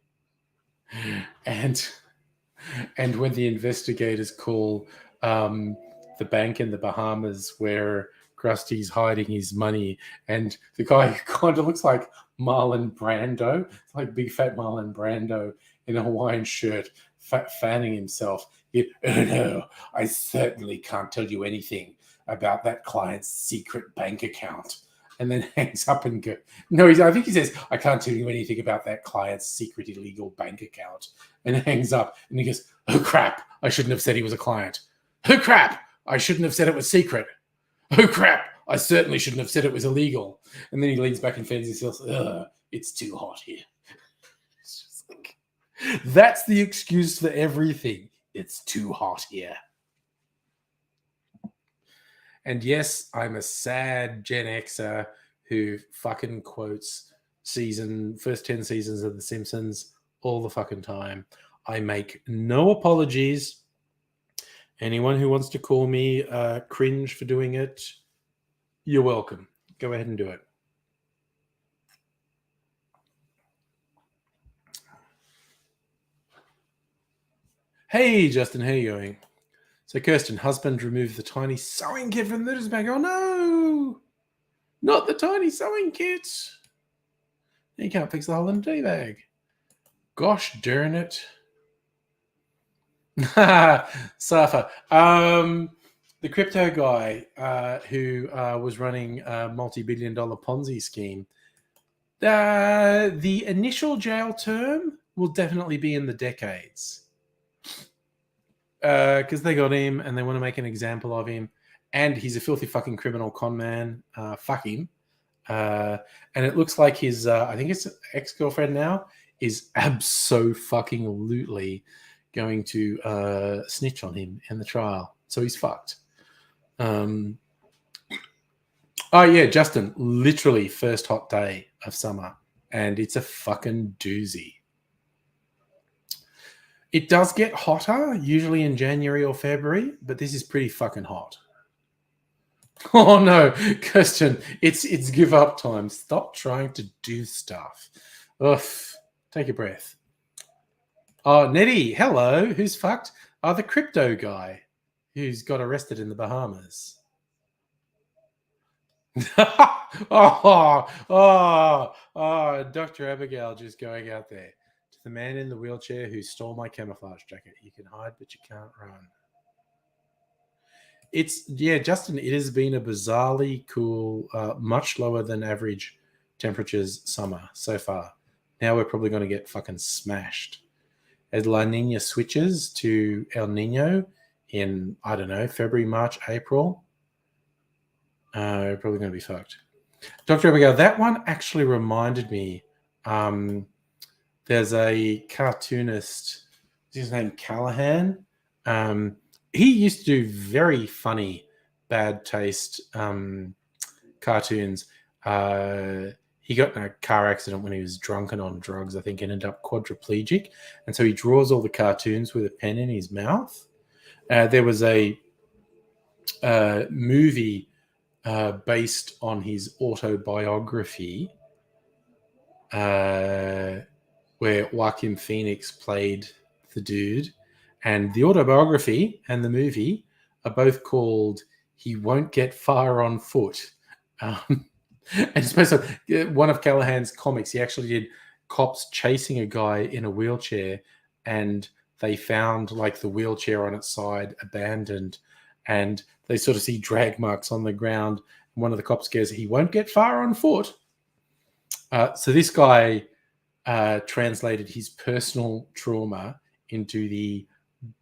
And when the investigators call the bank in the Bahamas where Krusty's hiding his money, and the guy kind of looks like Marlon Brando, like big fat Marlon Brando in a Hawaiian shirt, fanning himself. Oh no, I certainly can't tell you anything about that client's secret bank account. And then hangs up and goes, no, I think he says, I can't tell you anything about that client's secret illegal bank account. And hangs up and he goes, oh crap, I shouldn't have said he was a client. Oh crap, I shouldn't have said it was secret. Oh crap, I certainly shouldn't have said it was illegal. And then he leans back and fans himself, it's too hot here. It's just like, that's the excuse for everything. It's too hot here. And yes, I'm a sad Gen Xer who fucking quotes first 10 seasons of The Simpsons all the fucking time. I make no apologies. Anyone who wants to call me cringe for doing it, you're welcome. Go ahead and do it. Hey, Justin, how you going? So, Kirsten, husband removed the tiny sewing kit from the noodles bag. Oh, no! Not the tiny sewing kit! You can't fix the hole in the tea bag. Gosh darn it. Safa. The crypto guy who was running a multi-billion-dollar Ponzi scheme. The initial jail term will definitely be in the decades. Because they got him and they want to make an example of him. And he's a filthy fucking criminal con man. Fuck him. And it looks like his, I think it's ex-girlfriend now, is abso-fucking-lutely going to snitch on him in the trial. So he's fucked. Oh, yeah, Justin, literally first hot day of summer. And it's a fucking doozy. It does get hotter, usually in January or February, but this is pretty fucking hot. Oh no, Kirsten, it's give up time. Stop trying to do stuff. Ugh, take a breath. Oh, Nettie, hello. Who's fucked? Oh, the crypto guy who's got arrested in the Bahamas. Dr. Abigail just going out there. To the man in the wheelchair who stole my camouflage jacket. You can hide, but you can't run. Justin, it has been a bizarrely cool, much lower than average temperatures summer so far. Now we're probably going to get fucking smashed. As La Nina switches to El Nino in, I don't know, February, March, April, we're probably going to be fucked. Dr. Abigail, that one actually reminded me. There's a cartoonist, his name Callahan. He used to do very funny, bad taste cartoons. He got in a car accident when he was drunk and on drugs, I think, and ended up quadriplegic. And so he draws all the cartoons with a pen in his mouth. There was a movie based on his autobiography where Joaquin Phoenix played the dude. And the autobiography and the movie are both called He Won't Get Far on Foot. And it's based on one of Callahan's comics. He actually did cops chasing a guy in a wheelchair, and they found like the wheelchair on its side abandoned, and they sort of see drag marks on the ground. One of the cops says, he won't get far on foot. So this guy translated his personal trauma into the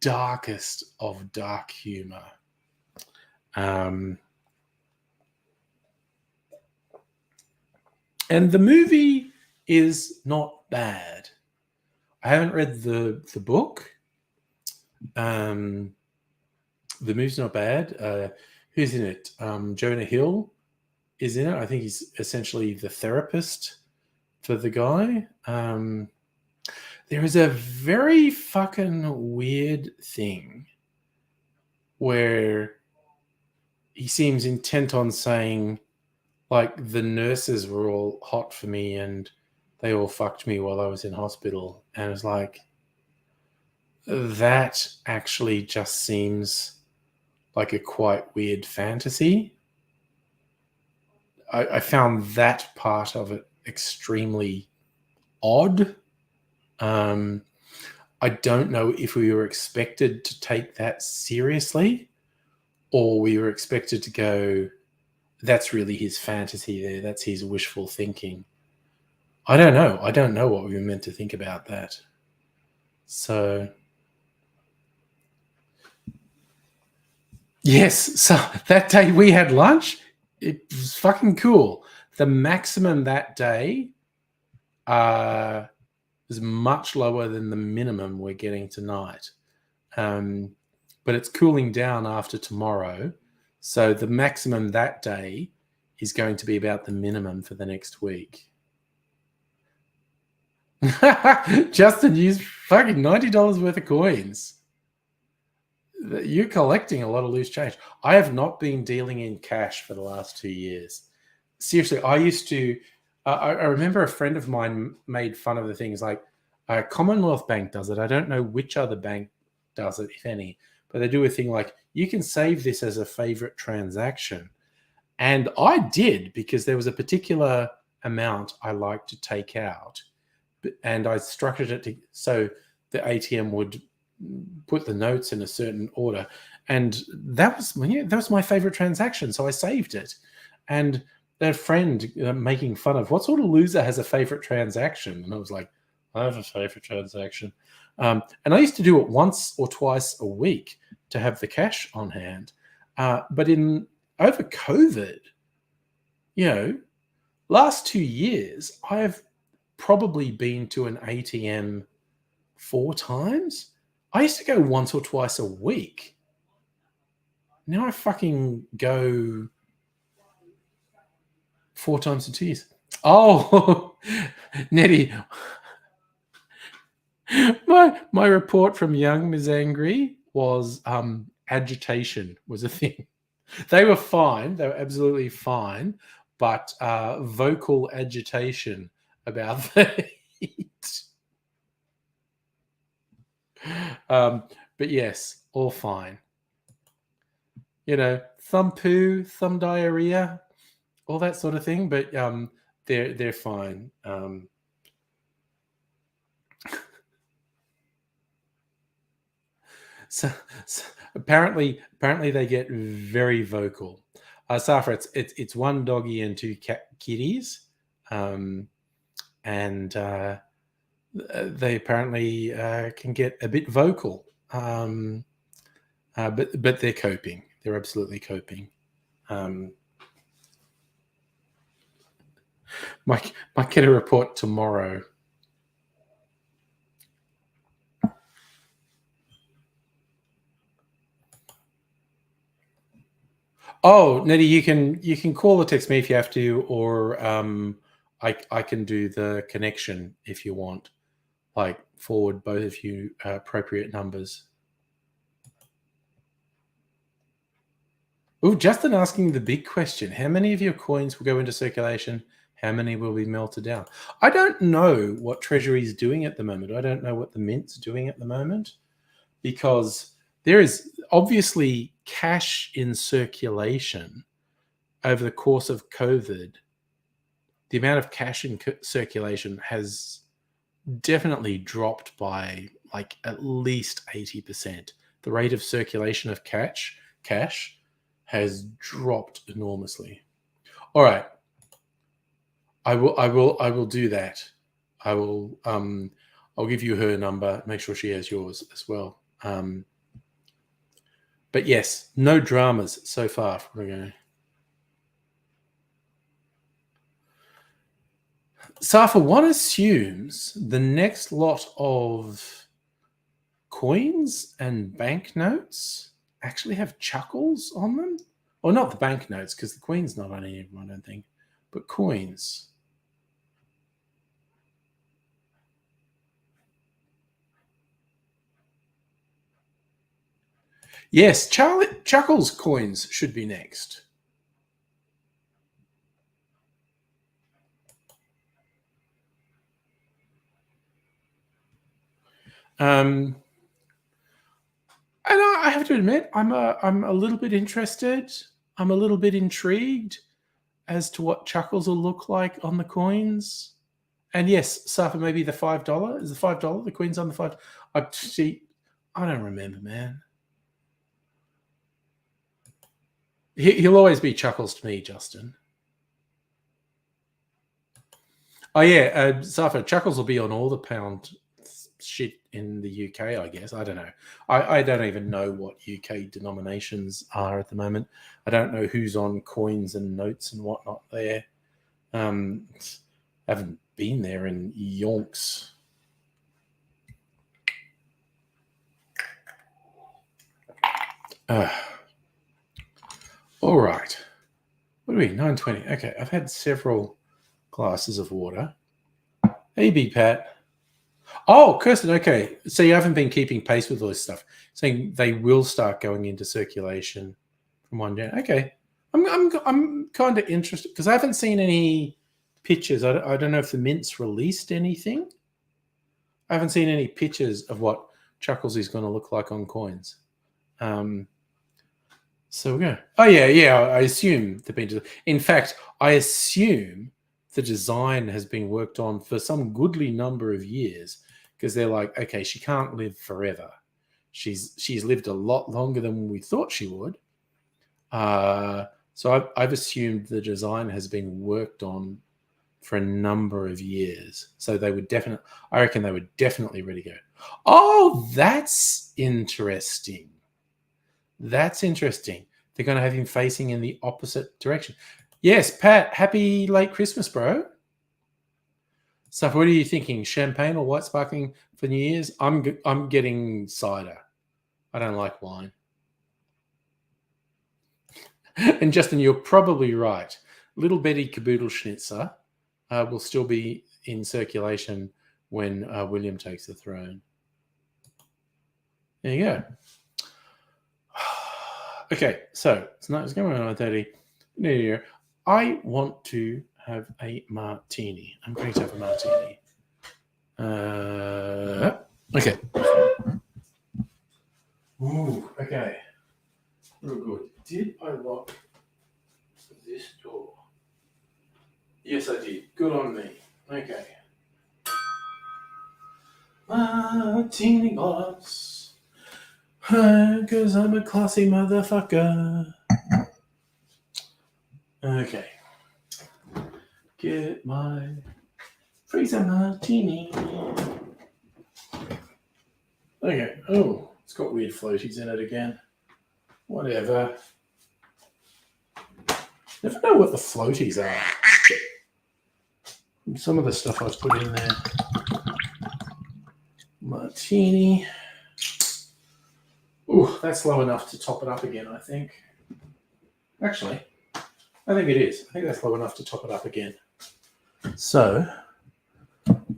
darkest of dark humor. And the movie is not bad. I haven't read the book. The movie's not bad. Who's in it? Jonah Hill is in it. I think he's essentially the therapist for the guy. There is a very fucking weird thing where he seems intent on saying, like, the nurses were all hot for me and they all fucked me while I was in hospital. And it's like, that actually just seems like a quite weird fantasy. I found that part of it extremely odd. I don't know if we were expected to take that seriously, or we were expected to go, that's really his fantasy there. That's his wishful thinking. I don't know. I don't know what we were meant to think about that. So, yes. So that day we had lunch. It was fucking cool. The maximum that day is much lower than the minimum we're getting tonight. But it's cooling down after tomorrow. So the maximum that day is going to be about the minimum for the next week. Justin used fucking $90 worth of coins. You're collecting a lot of loose change. I have not been dealing in cash for the last 2 years. Seriously, I used to. I remember a friend of mine made fun of the things like Commonwealth Bank does it. I don't know which other bank does it, if any, but they do a thing like you can save this as a favorite transaction. And I did because there was a particular amount I like to take out, and I structured it so the ATM would put the notes in a certain order, and that was my favorite transaction. So I saved it, and that friend making fun of what sort of loser has a favorite transaction, and I was like, I have a favorite transaction, and I used to do it once or twice a week to have the cash on hand, but in over COVID, last 2 years, I have probably been to an ATM 4 times. I used to go once or twice a week. Now I fucking go 4 times in 2 years. Oh, Nettie, my report from Young Ms. Angry was agitation was a thing. They were fine. They were absolutely fine. But vocal agitation about the heat. But yes, all fine. Thumb poo, thumb diarrhea, all that sort of thing. But they're fine. So apparently they get very vocal. Safa, it's one doggy and 2 kitties, and they apparently can get a bit vocal, but they're coping. They're absolutely coping. Might get a report tomorrow. Oh, Nettie, you can call or text me if you have to, or I can do the connection if you want. Like forward both of you appropriate numbers. Oh, Justin asking the big question: how many of your coins will go into circulation? How many will be melted down? I don't know what Treasury is doing at the moment. I don't know what the Mint's doing at the moment, because there is obviously cash in circulation over the course of COVID. The amount of cash in circulation has definitely dropped by like at least 80%. The rate of circulation of cash has dropped enormously. All right. I will do that. I'll give you her number, make sure she has yours as well. But yes, no dramas so far. We're going. Safa, one assumes the next lot of coins and banknotes actually have chuckles on them. Or not the banknotes, because the Queen's not on any of them, I don't think. But coins. Yes, Chuckles coins should be next. And I have to admit, I'm a little bit interested. I'm a little bit intrigued as to what Chuckles will look like on the coins. And yes, Safa, maybe the $5 is the $5. The Queen's on the $5. I don't remember, man. He'll always be Chuckles to me, Justin. Oh yeah, Safa, Chuckles will be on all the pound shit in the UK, I guess. I don't know. I don't even know what UK denominations are at the moment. I don't know who's on coins and notes and whatnot there. Haven't been there in yonks. All right. What are we? 9:20. Okay, I've had several glasses of water. Hey, Big Pat. Oh, Kirsten. Okay, so you haven't been keeping pace with all this stuff. Saying they will start going into circulation from 1 Jan. Okay, I'm kind of interested because I haven't seen any pictures. I don't know if the Mint's released anything. I haven't seen any pictures of what Chuckles is going to look like on coins. So we're going. Oh yeah. I assume they've been. In fact, I assume the design has been worked on for some goodly number of years because they're like, okay, she can't live forever. She's lived a lot longer than we thought she would. So I've assumed the design has been worked on for a number of years. So they would definitely. I reckon they were definitely ready to go. Oh, that's interesting. That's interesting. They're going to have him facing in the opposite direction. Yes, Pat, happy late Christmas, bro. So what are you thinking? Champagne or white sparkling for New Year's? I'm getting cider. I don't like wine. And Justin, you're probably right. Little Betty Caboodle Schnitzer will still be in circulation when William takes the throne. There you go. Okay, so it's going on 9:30. I want to have a martini. I'm going to have a martini. Okay. Ooh, okay. Real good. Did I lock this door? Yes, I did. Good on me. Okay. Martini glass. Because I'm a classy motherfucker. Okay. Get my freezer martini. Okay. Oh, it's got weird floaties in it again. Whatever. Never know what the floaties are. Some of the stuff I've put in there. Martini. Ooh, that's low enough to top it up again, I think. Actually, I think it is. I think that's low enough to top it up again. So,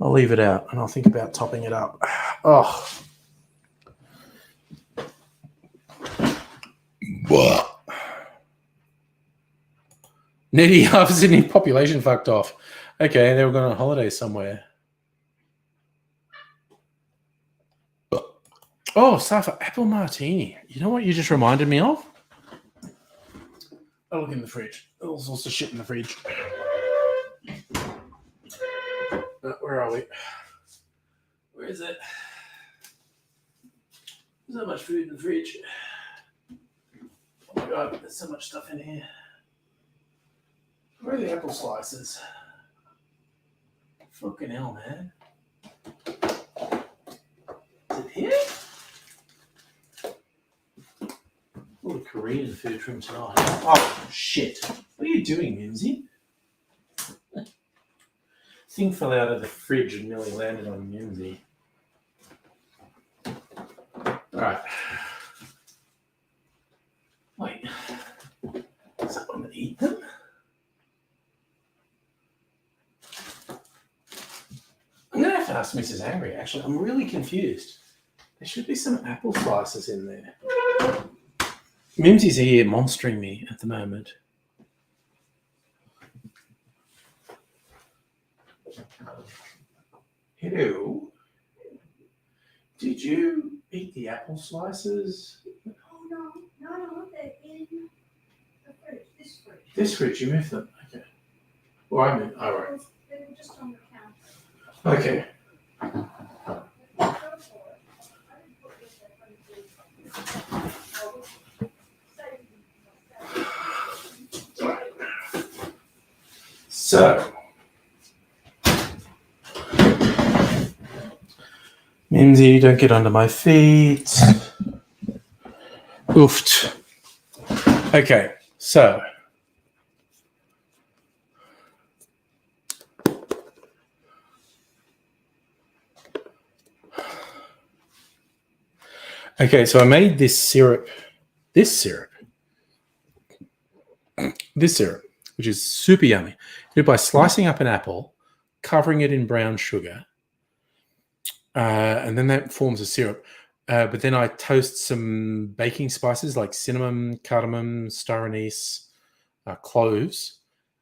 I'll leave it out and I'll think about topping it up. Oh. What? Nettie, half the Sydney population fucked off. Okay, they were going on holiday somewhere. Oh, Safa, apple martini. You know what you just reminded me of? I look in the fridge. There's all sorts of shit in the fridge. Where are we? Where is it? There's so much food in the fridge. Oh my god, there's so much stuff in here. Where are the apple slices? Fucking hell, man. Is it here? All the Korean food from tonight. Oh, shit. What are you doing, Mimsy? Thing fell out of the fridge and nearly landed on Mimsy. Alright. Wait. Is that one to eat them? I'm going to have to ask Mrs. Angry, actually. I'm really confused. There should be some apple slices in there. Mimsy's here monstering me at the moment. Hello. Did you eat the apple slices? Oh, no, they're in the fridge, This fridge, you moved them? Okay. Well, I meant, all right. They were just on the counter. Okay. Go for it. I didn't put this in. So, Mimsy, don't get under my feet. Oofed. Okay, so. Okay, so I made this syrup. this syrup, which is super yummy. You do it by slicing up an apple, covering it in brown sugar, and then that forms a syrup. But then I toast some baking spices like cinnamon, cardamom, star anise, cloves,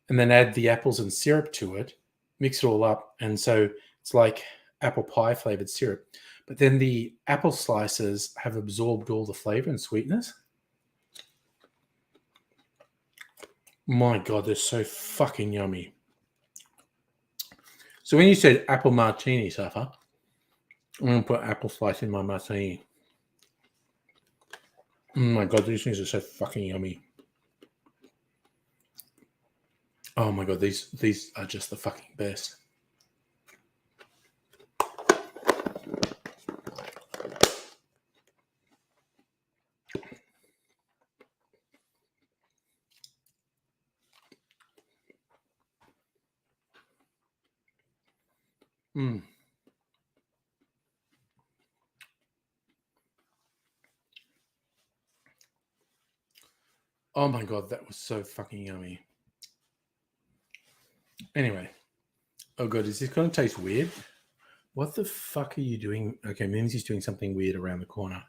and then add the apples and syrup to it, mix it all up. And so it's like apple pie flavored syrup. But then the apple slices have absorbed all the flavor and sweetness. My God, they're so fucking yummy. So when you said apple martini, Safa, I'm going to put apple slice in my martini. Oh my God, these things are so fucking yummy. Oh my God, these are just the fucking best. Mm. Oh my God, that was so fucking yummy. Anyway. Oh God, is this going to taste weird? What the fuck are you doing? Okay, Mimsy's doing something weird around the corner.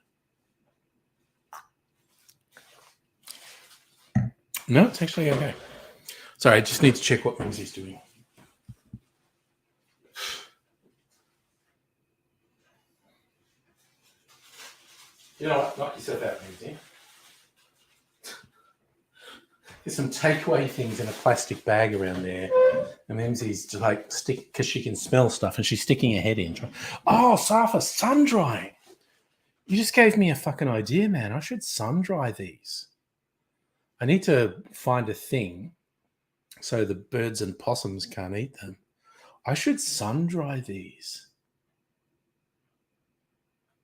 No, it's actually okay. Sorry, I just need to check what Mimsy's doing. You know what? Knock yourself out, Mimsy. There's some takeaway things in a plastic bag around there. And Mimsy's just like stick because she can smell stuff and she's sticking her head in. Oh, Safa, sun drying. You just gave me a fucking idea, man. I should sun dry these. I need to find a thing so the birds and possums can't eat them. I should sun dry these.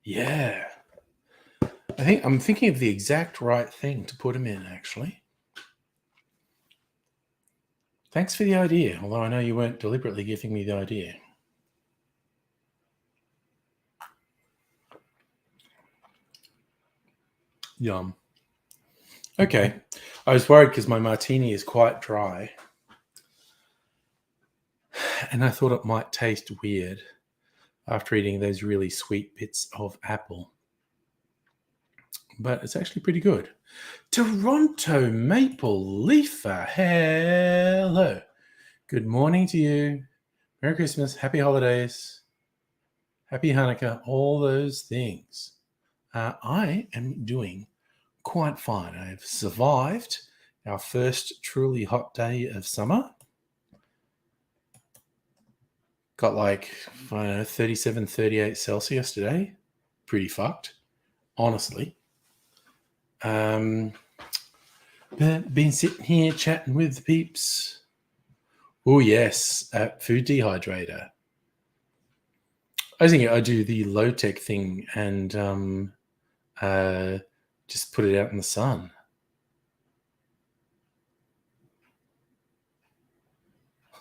Yeah. I'm thinking of the exact right thing to put them in, actually. Thanks for the idea, although I know you weren't deliberately giving me the idea. Yum. Okay. I was worried because my martini is quite dry. And I thought it might taste weird after eating those really sweet bits of apple. But it's actually pretty good. Toronto Maple Leafer, hello. Good morning to you. Merry Christmas, happy holidays, happy Hanukkah, all those things. I am doing quite fine. I've survived our first truly hot day of summer. Got like, I don't know, 37, 38 Celsius today. Pretty fucked, honestly. Been sitting here chatting with the peeps. Oh, yes, food dehydrator. I was thinking I do the low-tech thing and just put it out in the sun.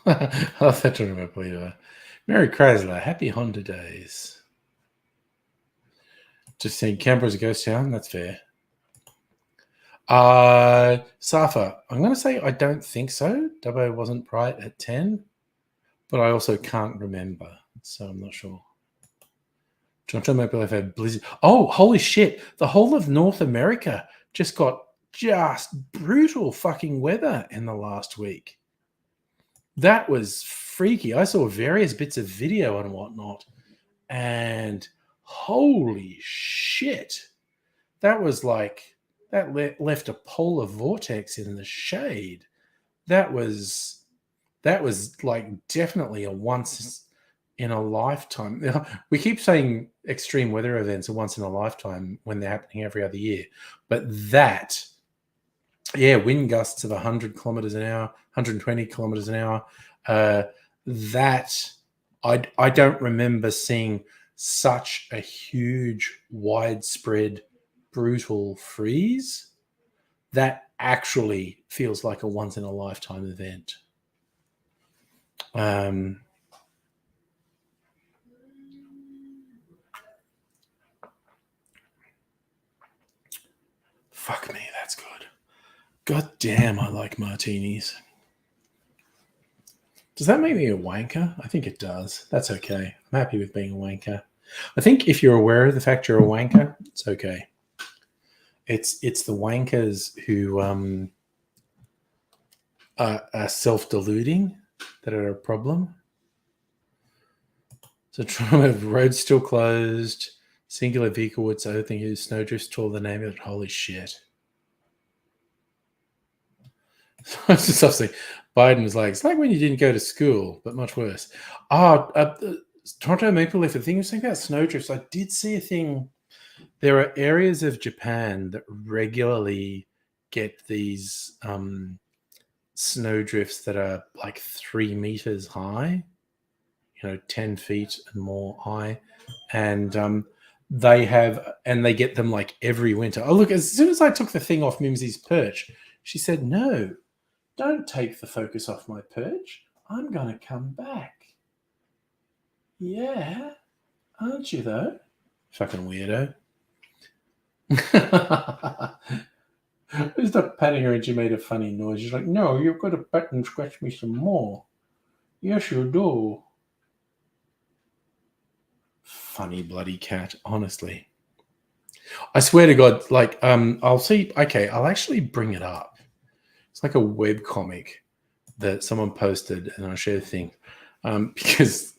I love that talking about Polito. Merry Chrysler, happy Honda days. Just saying Canberra's a ghost town, that's fair. Safa, I'm going to say I don't think so. Dubbo wasn't bright at 10, but I also can't remember, so I'm not sure. Toronto Maple Leaf had blizzard. Oh, holy shit. The whole of North America just got just brutal fucking weather in the last week. That was freaky. I saw various bits of video and whatnot, and holy shit. That was like, that left a polar vortex in the shade. That was like definitely a once in a lifetime. We keep saying extreme weather events are once in a lifetime when they're happening every other year, but that, yeah, wind gusts of 100 kilometers an hour, 120 kilometers an hour. That I don't remember seeing such a huge, widespread, brutal freeze. That actually feels like a once in a lifetime event. Fuck me, that's good. God damn, I like martinis. Does that make me a wanker? I think it does. That's okay. I'm happy with being a wanker. I think if you're aware of the fact you're a wanker, it's okay. It's the wankers who are self-deluding that are a problem. So trauma, roads still closed, singular vehicle would say, I think it is snowdrifts tall the name of it. Holy shit. It's just something. Biden was like, it's like when you didn't go to school, but much worse. Toronto Maple Leaf, the thing you were saying about snowdrifts, I did see a thing. There are areas of Japan that regularly get these snowdrifts that are like 3 meters high, 10 feet and more high. And they get them like every winter. Oh, look, as soon as I took the thing off Mimsy's perch, she said, no, don't take the focus off my perch. I'm going to come back. Yeah, aren't you, though? Fucking weirdo. I stopped patting her and she made a funny noise. She's like, no, you've got to pat and scratch me some more. Yes, you do. Funny bloody cat, honestly. I swear to God, like, I'll see. Okay, I'll actually bring it up. It's like a web comic that someone posted, and I'll share the thing because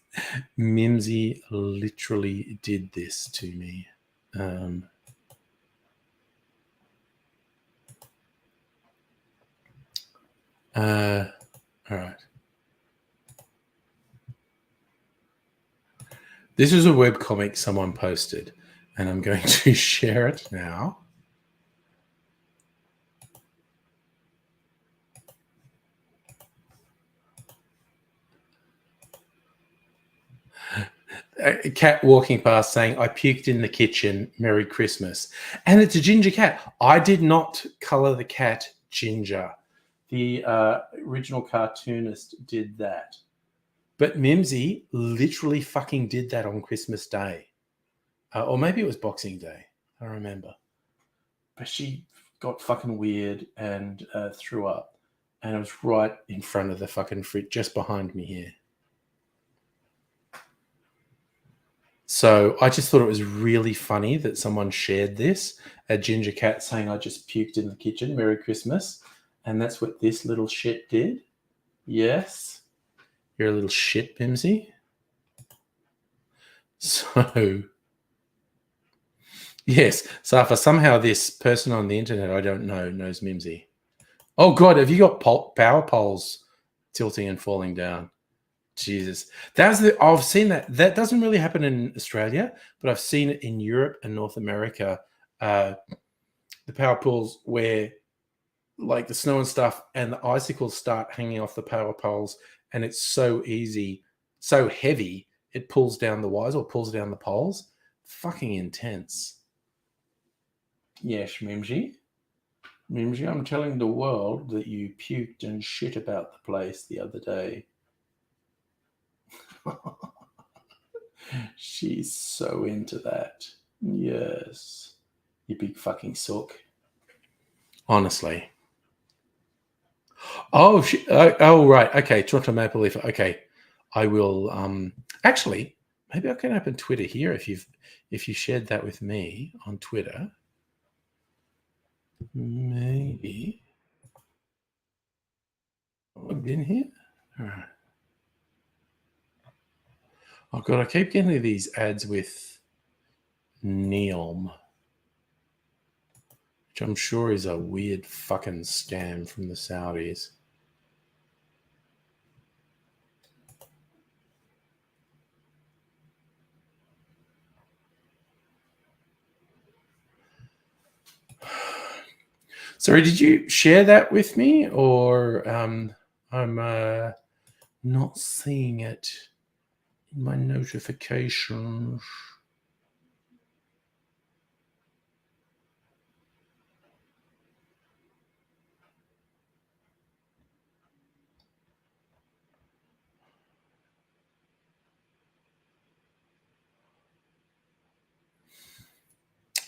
Mimsy literally did this to me. All right. This is a web comic someone posted, and I'm going to share it now. A cat walking past saying, I puked in the kitchen, Merry Christmas. And it's a ginger cat. I did not color the cat ginger. The original cartoonist did that. But Mimsy literally fucking did that on Christmas Day. Or maybe it was Boxing Day. I don't remember. But she got fucking weird and threw up. And it was right in front of the fucking fridge, just behind me here. So I just thought it was really funny that someone shared this. A ginger cat saying, I just puked in the kitchen. Merry Christmas. And that's what this little shit did. Yes. You're a little shit, Mimsy. So, yes. Safa, somehow this person on the internet I don't know knows Mimsy. Oh, God. Have you got power poles tilting and falling down? Jesus, I've seen that. That doesn't really happen in Australia, but I've seen it in Europe and North America. The power pools where, like, the snow and stuff, and the icicles start hanging off the power poles, and it's so easy, so heavy, it pulls down the wires or pulls down the poles. Fucking intense. Yes, Mimsy. Mimsy, I'm telling the world that you puked and shit about the place the other day. She's so into that. Yes. You big fucking sook. Honestly. Oh, right. Okay. Toronto Maple Leaf. Okay. I will actually, maybe I can open Twitter here if you shared that with me on Twitter. Maybe. Logged in here. All right. Oh god, I keep getting these ads with Neom, which I'm sure is a weird fucking scam from the Saudis. Sorry, did you share that with me, or I'm not seeing it in my notifications?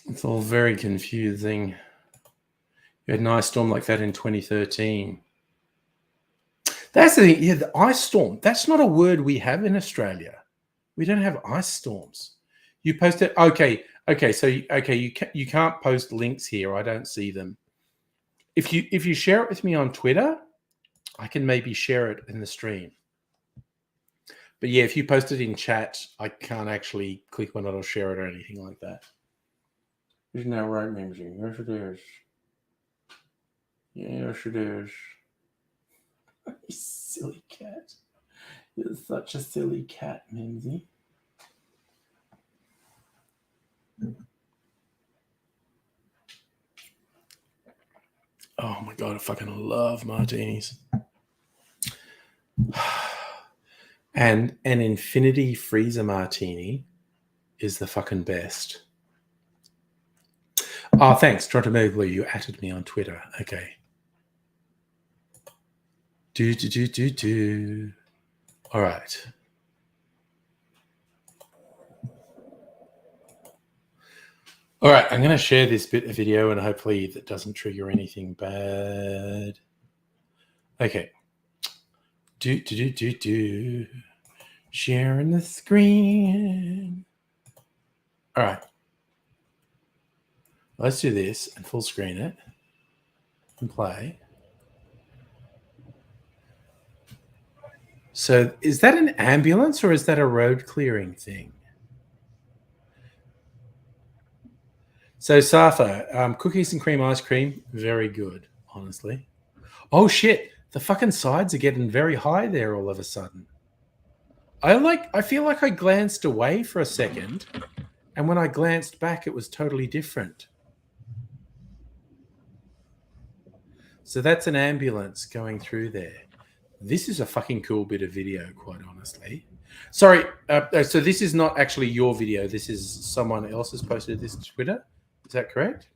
It's all very confusing. We had an ice storm like that in 2013. That's the thing. Yeah, the ice storm. That's not a word we have in Australia. We don't have ice storms. You post it. Okay. So you can't post links here. I don't see them. If you share it with me on Twitter, I can maybe share it in the stream. But yeah, if you post it in chat, I can't actually click on it or share it or anything like that. Isn't that right, Mimsy? Yes, it is. Yes, it is. You silly cat. You're such a silly cat, Mimsy. Oh my god, I fucking love martinis. And an infinity freezer martini is the fucking best. Oh, thanks, Toronto Blue. You added me on Twitter. Okay. Do. All right. All right, I'm going to share this bit of video and hopefully that doesn't trigger anything bad. Okay. Do. Sharing the screen. All right. Let's do this and full screen it and play. So is that an ambulance or is that a road clearing thing? So Safa, cookies and cream ice cream, very good, honestly. Oh shit, the fucking sides are getting very high there all of a sudden. I feel like I glanced away for a second, and when I glanced back, it was totally different. So that's an ambulance going through there. This is a fucking cool bit of video, quite honestly. Sorry, so this is not actually your video. This is someone else has posted this to Twitter. Is that correct?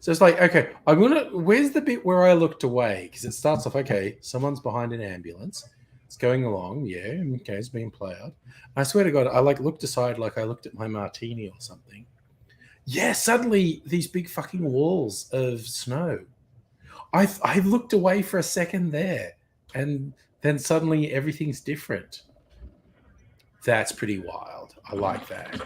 So it's like, okay, where's the bit where I looked away? Because it starts off, okay, someone's behind an ambulance. It's going along. Yeah, okay, it's being played. I swear to God, I looked aside like I looked at my martini or something. Yeah, suddenly these big fucking walls of snow. I looked away for a second there, and then suddenly everything's different. That's pretty wild. I like that.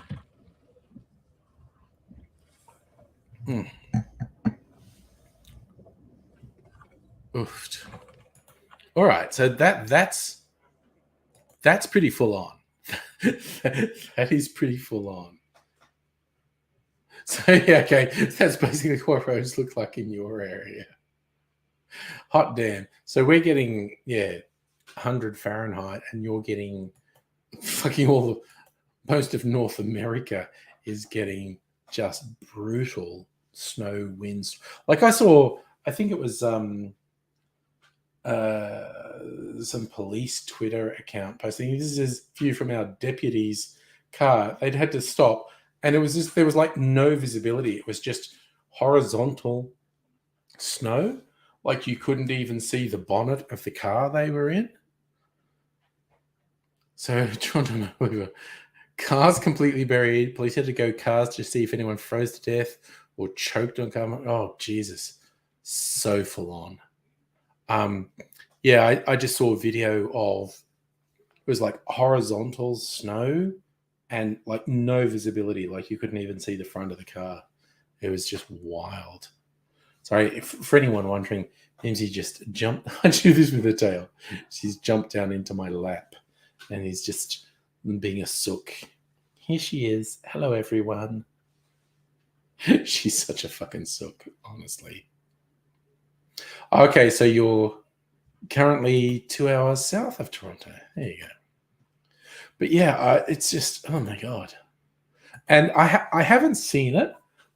Oof. All right, so that's pretty full on. That is pretty full on. So yeah, okay, that's basically what roads look like in your area. Hot damn. So we're getting 100 Fahrenheit, and you're getting fucking most of North America is getting just brutal snow winds. Like I think it was some police Twitter account posting. This is a view from our deputy's car. They'd had to stop, and there was like no visibility. It was just horizontal snow. Like you couldn't even see the bonnet of the car they were in. So Toronto, cars completely buried. Police had to go cars to see if anyone froze to death or choked on car. Oh, Jesus. So full on. I just saw a video of, it was like horizontal snow and like no visibility. Like you couldn't even see the front of the car. It was just wild. Sorry, for anyone wondering, Mimsy just jumped. I do this with her tail. She's jumped down into my lap and he's just being a sook. Here she is. Hello, everyone. She's such a fucking sook, honestly. Okay, so you're currently 2 hours south of Toronto. There you go. But yeah, it's just, oh my God. And I haven't seen it,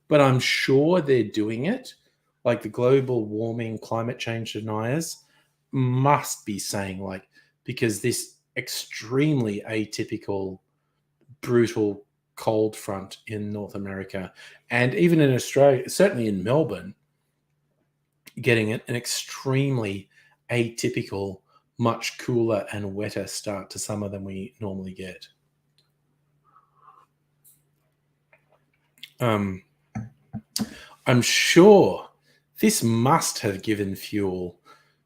but I'm sure they're doing it. Like the global warming climate change deniers must be saying like, because this extremely atypical, brutal cold front in North America and even in Australia, certainly in Melbourne, getting an extremely atypical, much cooler and wetter start to summer than we normally get. I'm sure this must have given fuel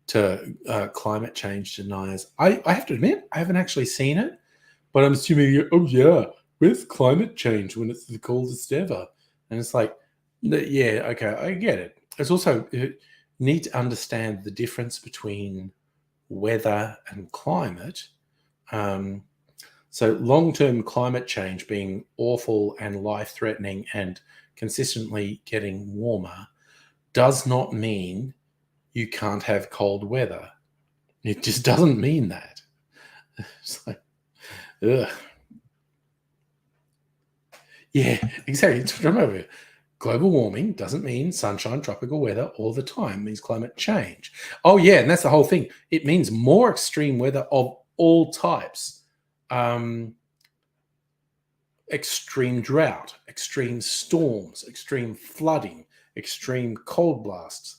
to climate change deniers. I have to admit, I haven't actually seen it, but I'm assuming, oh yeah, where's climate change when it's the coldest ever? And it's like, yeah, okay, I get it. It's also, you need to understand the difference between weather and climate. So long-term climate change being awful and life-threatening and consistently getting warmer does not mean you can't have cold weather. It just doesn't mean that. It's like, ugh. Yeah, exactly. Remember, global warming doesn't mean sunshine, tropical weather all the time. It means climate change. Oh, yeah, and that's the whole thing. It means more extreme weather of all types. Extreme drought, extreme storms, extreme flooding, extreme cold blasts.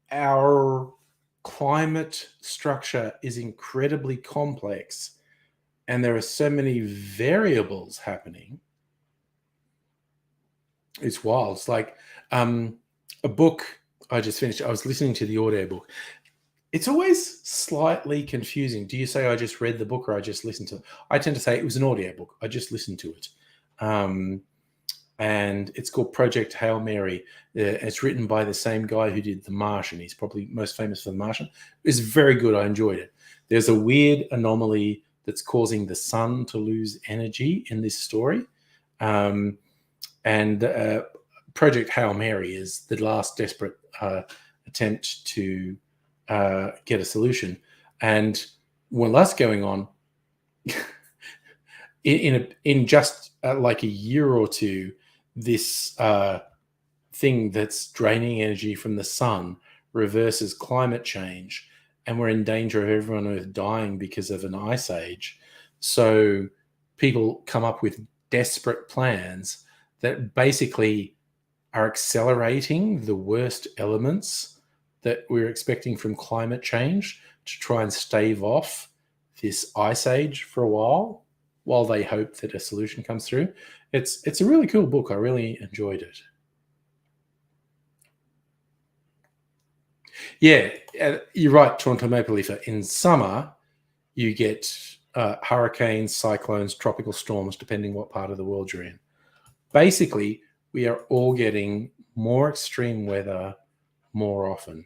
Our climate structure is incredibly complex, and there are so many variables happening. It's wild. It's like a book I just finished. I was listening to the audiobook. It's always slightly confusing. Do you say I just read the book or I just listened to it? I tend to say it was an audiobook. I just listened to it. And it's called Project Hail Mary. It's written by the same guy who did The Martian. He's probably most famous for The Martian. It's very good. I enjoyed it. There's a weird anomaly that's causing the sun to lose energy in this story. And Project Hail Mary is the last desperate attempt to get a solution. And when that's going on, in just like a year or two, this thing that's draining energy from the sun reverses climate change, and we're in danger of everyone on Earth dying because of an ice age. So people come up with desperate plans that basically are accelerating the worst elements that we're expecting from climate change to try and stave off this ice age for a while they hope that a solution comes through. It's a really cool book. I really enjoyed it. Yeah, you're right, Toronto Maple Leaf. In summer, you get hurricanes, cyclones, tropical storms, depending what part of the world you're in. Basically, we are all getting more extreme weather more often,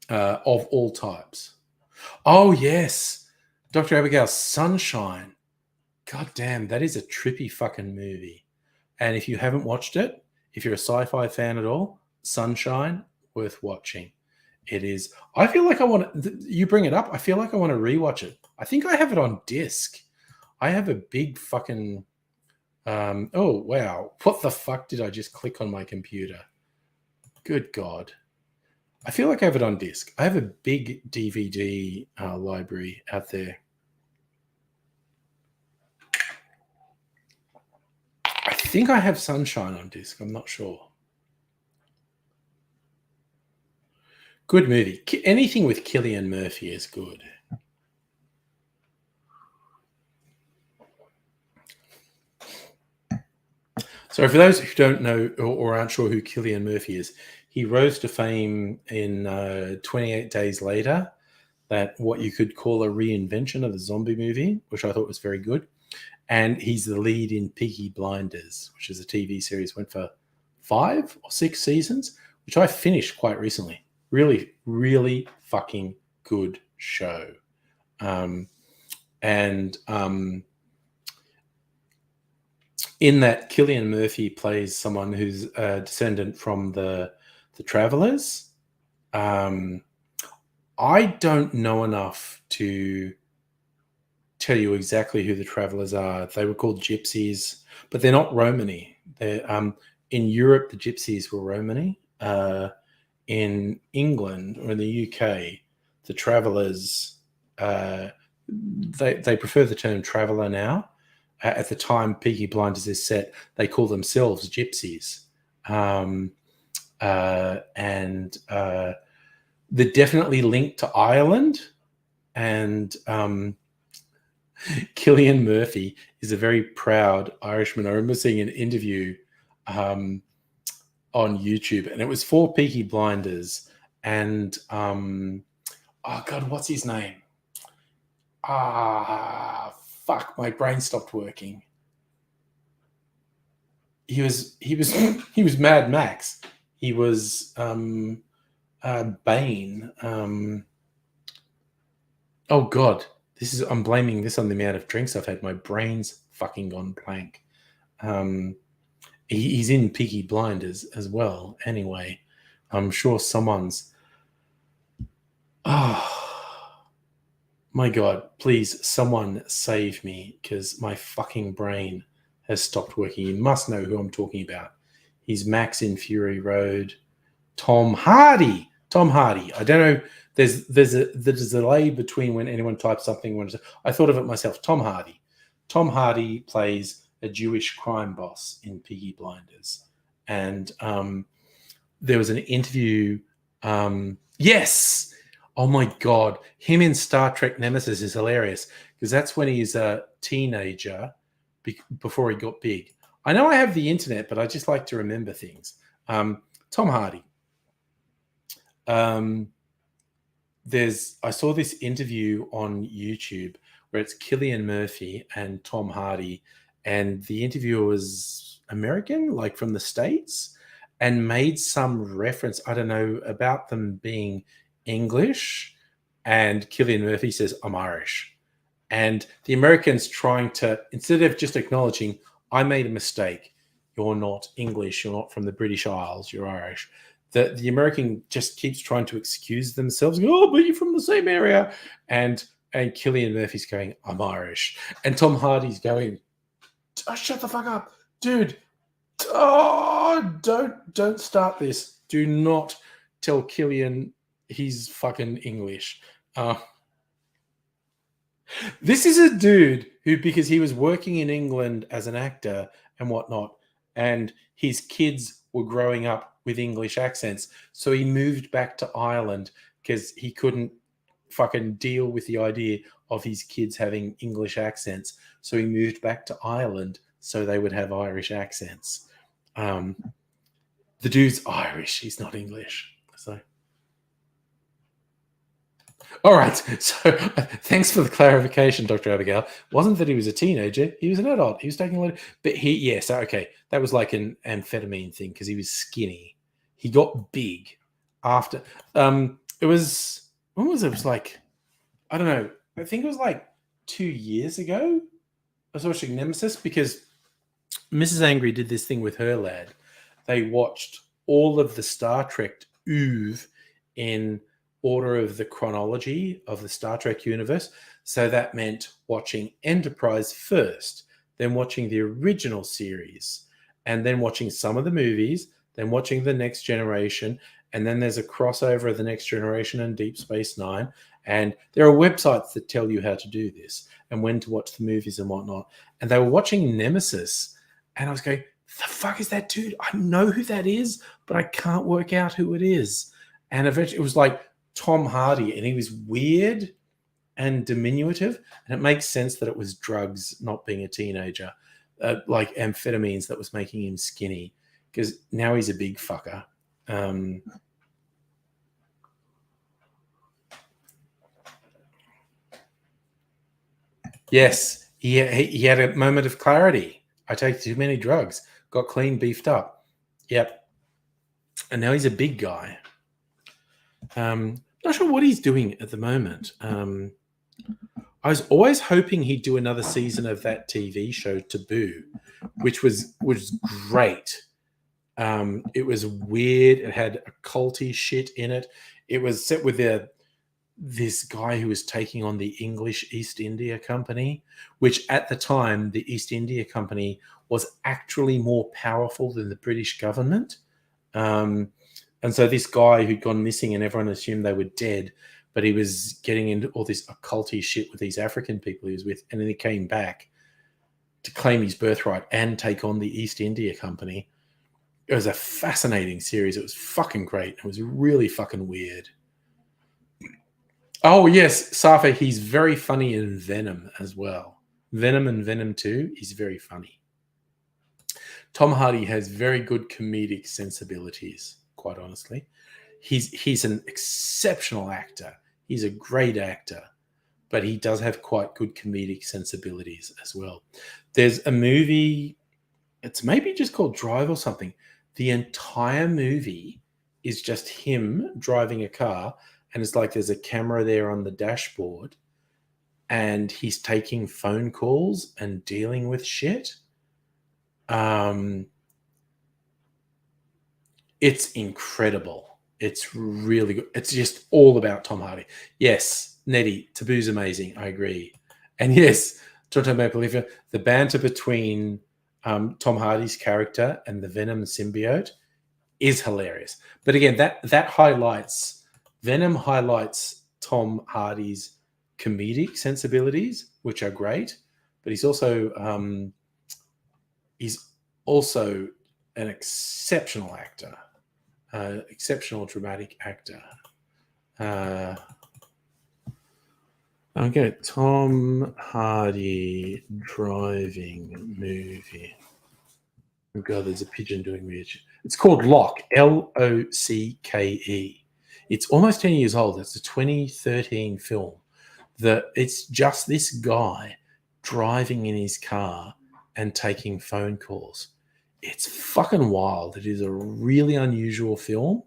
of all types. Oh, yes. Dr. Abigail's Sunshine. God damn, that is a trippy fucking movie. And if you haven't watched it, if you're a sci-fi fan at all, Sunshine, worth watching. It is. I feel like I want to, you bring it up, I feel like I want to rewatch it. I think I have it on disc. I have a big fucking, oh, wow. What the fuck did I just click on my computer? Good God. I feel like I have it on disc. I have a big DVD library out there. I think I have Sunshine on disc. I'm not sure. Good movie. Anything with Cillian Murphy is good. So for those who don't know or aren't sure who Cillian Murphy is, he rose to fame in 28 Days Later, that what you could call a reinvention of the zombie movie, which I thought was very good. And he's the lead in Peaky Blinders, which is a TV series, went for 5 or 6 seasons, which I finished quite recently. Really, really fucking good show. In that, Cillian Murphy plays someone who's a descendant from the Travelers. I don't know enough to tell you exactly who the Travelers are. They were called Gypsies, but they're not Romany. They're, in Europe, the Gypsies were Romany. In England or in the UK, the Travelers, they prefer the term traveller now. At the time Peaky Blinders is set, they call themselves Gypsies. And they're definitely linked to Ireland. And Cillian Murphy is a very proud Irishman. I remember seeing an interview on YouTube, and it was for Peaky Blinders. And oh god, what's his name? Fuck, my brain stopped working. He was Mad Max. He was Bane. Oh god, I'm blaming this on the amount of drinks I've had. My brain's fucking gone blank. He's in Peaky Blinders as well. Anyway, I'm sure someone's. Oh my god! Please, someone save me, because my fucking brain has stopped working. You must know who I'm talking about. He's Max in Fury Road. Tom Hardy. Tom Hardy. I don't know. There's a delay between when anyone types something. I thought of it myself. Tom Hardy. Tom Hardy plays a Jewish crime boss in Peaky Blinders, and there was an interview. Yes. Oh my god, him in Star Trek Nemesis is hilarious, because that's when he's a teenager before he got big. I know I have the internet, but I just like to remember things. Tom Hardy. I saw this interview on YouTube where it's Cillian Murphy and Tom Hardy, and the interviewer was American, like from the States, and made some reference, I don't know, about them being English, and Cillian Murphy says, I'm Irish. And the American's trying to, instead of just acknowledging, I made a mistake, you're not English, you're not from the British Isles, you're Irish. The American just keeps trying to excuse themselves. Oh, but you're from the same area. And Cillian Murphy's going, I'm Irish. And Tom Hardy's going, oh, shut the fuck up, dude. Oh, don't start this. Do not tell Cillian he's fucking English. This is a dude who, because he was working in England as an actor and whatnot, and his kids were growing up with English accents, so he moved back to Ireland because he couldn't fucking deal with the idea of his kids having English accents. So he moved back to Ireland so they would have Irish accents. The dude's Irish, he's not English. So, all right. So thanks for the clarification, Dr. Abigail. Wasn't that he was a teenager? He was an adult. He was taking a lot but okay. That was like an amphetamine thing because he was skinny. He got big after. It was, when was it? It was like, I don't know. I think it was like 2 years ago. I was watching Nemesis because Mrs. Angry did this thing with her lad. They watched all of the Star Trek oeuvre in order of the chronology of the Star Trek universe. So that meant watching Enterprise first, then watching the original series, and then watching some of the movies, then watching The Next Generation, and then there's a crossover of The Next Generation and Deep Space Nine. And there are websites that tell you how to do this and when to watch the movies and whatnot. And they were watching Nemesis, and I was going, the fuck is that dude? I know who that is, but I can't work out who it is. And eventually it was like Tom Hardy, and he was weird and diminutive. And it makes sense that it was drugs, not being a teenager, like amphetamines that was making him skinny, because now he's a big fucker. Yes, he had a moment of clarity. I take too many drugs, got clean, beefed up. Yep. And now he's a big guy. Not sure what he's doing at the moment. I was always hoping he'd do another season of that TV show Taboo, which was great. It was weird. It had occulty shit in it. It was set with this guy who was taking on the English East India Company, which at the time, the East India Company was actually more powerful than the British government. And so this guy who'd gone missing and everyone assumed they were dead, but he was getting into all this occulty shit with these African people he was with. And then he came back to claim his birthright and take on the East India Company. It was a fascinating series. It was fucking great. It was really fucking weird. Oh, yes, Safa, he's very funny in Venom as well. Venom and Venom 2, he's very funny. Tom Hardy has very good comedic sensibilities, quite honestly. He's an exceptional actor. He's a great actor, but he does have quite good comedic sensibilities as well. There's a movie, it's maybe just called Drive or something. The entire movie is just him driving a car, and it's like there's a camera there on the dashboard, and he's taking phone calls and dealing with shit. It's incredible. It's really good. It's just all about Tom Hardy. Yes, Nettie, Taboo's amazing. I agree. And yes, Toronto Maple Leaf, the banter between Tom Hardy's character and the Venom symbiote is hilarious. But again, that highlights Venom highlights Tom Hardy's comedic sensibilities, which are great. But he's also an exceptional actor, exceptional dramatic actor. Okay, Tom Hardy driving movie. Oh God, there's a pigeon doing weird shit. It's called Locke, Locke. It's almost 10 years old. It's a 2013 film. It's just this guy driving in his car and taking phone calls. It's fucking wild. It is a really unusual film.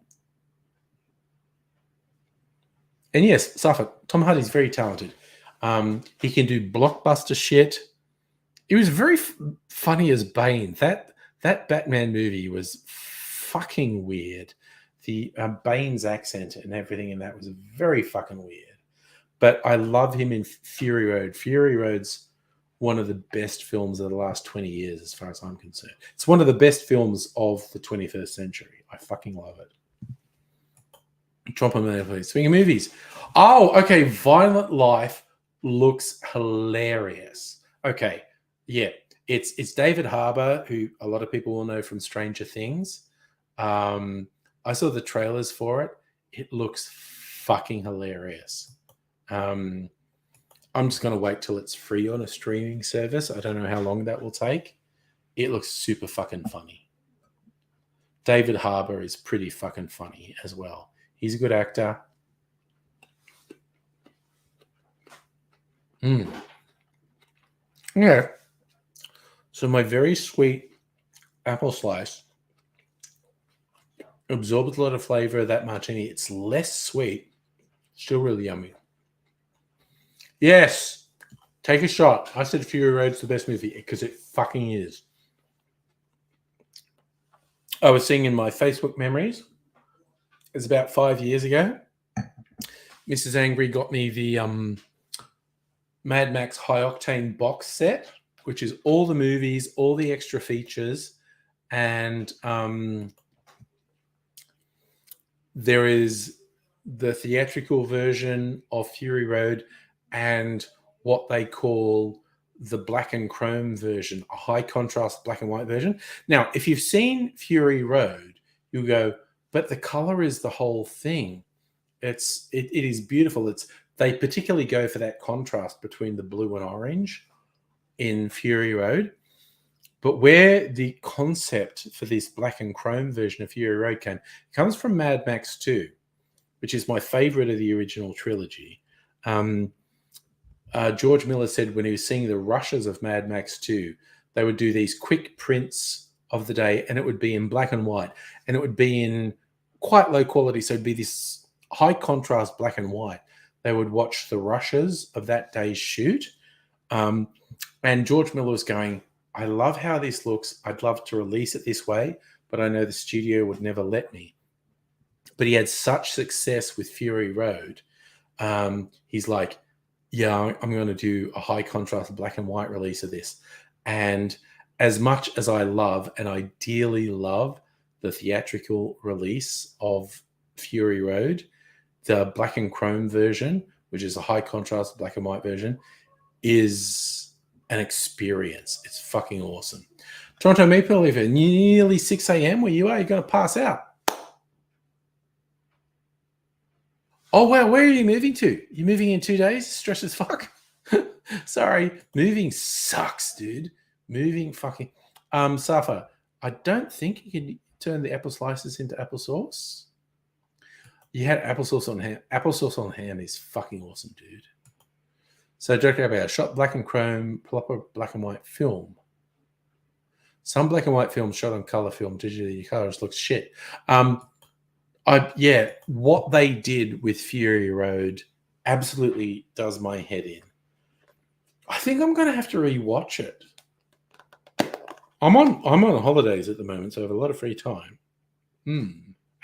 And yes, Suffolk, Tom Hardy's very talented. He can do blockbuster shit. It was very funny as Bane. That Batman movie was fucking weird. The Bane's accent and everything in that was very fucking weird. But I love him in Fury Road. Fury Road's one of the best films of the last 20 years, as far as I'm concerned. It's one of the best films of the 21st century. I fucking love it. Drop them there, please. Swinging movies. Oh, okay. Violent Life looks hilarious. Okay. Yeah. It's David Harbour, who a lot of people will know from Stranger Things. I saw the trailers for it. It looks fucking hilarious. I'm just going to wait till it's free on a streaming service. I don't know how long that will take. It looks super fucking funny. David Harbour is pretty fucking funny as well. He's a good actor. Yeah. So my very sweet apple slice absorbs a lot of flavor of that martini. It's less sweet. Still really yummy. Yes. Take a shot. I said Fury Road's the best movie because it fucking is. I was seeing in my Facebook memories, it's about 5 years ago, Mrs. Angry got me the Mad Max High Octane box set, which is all the movies, all the extra features, and there is the theatrical version of Fury Road and what they call the black and chrome version, a high contrast black and white version. Now, if you've seen Fury Road, you'll go, but the color is the whole thing. It is beautiful. They particularly go for that contrast between the blue and orange in Fury Road. But where the concept for this black and chrome version of Fury Road comes from Mad Max 2, which is my favorite of the original trilogy. George Miller said when he was seeing the rushes of Mad Max 2, they would do these quick prints of the day, and it would be in black and white, and it would be in quite low quality. So it'd be this high contrast black and white. They would watch the rushes of that day's shoot. And George Miller was going, I love how this looks. I'd love to release it this way, but I know the studio would never let me. But he had such success with Fury Road. He's like, yeah, I'm going to do a high contrast black and white release of this. And as much as I love and ideally love the theatrical release of Fury Road, the black and chrome version, which is a high contrast black and white version, is an experience. It's fucking awesome. Toronto Maple Leaf, nearly 6 a.m. where you are, you're going to pass out. Oh, wow. Where are you moving to? You're moving in 2 days? Stress as fuck. Sorry. Moving sucks, dude. Moving fucking... Safa, I don't think you can turn the apple slices into applesauce. You had applesauce on ham. Applesauce on ham is fucking awesome, dude. So, joke about shot black and chrome, proper black and white film. Some black and white films shot on color film digitally, your colors looks shit. What they did with Fury Road absolutely does my head in. I think I'm going to have to rewatch it. I'm on holidays at the moment, so I have a lot of free time.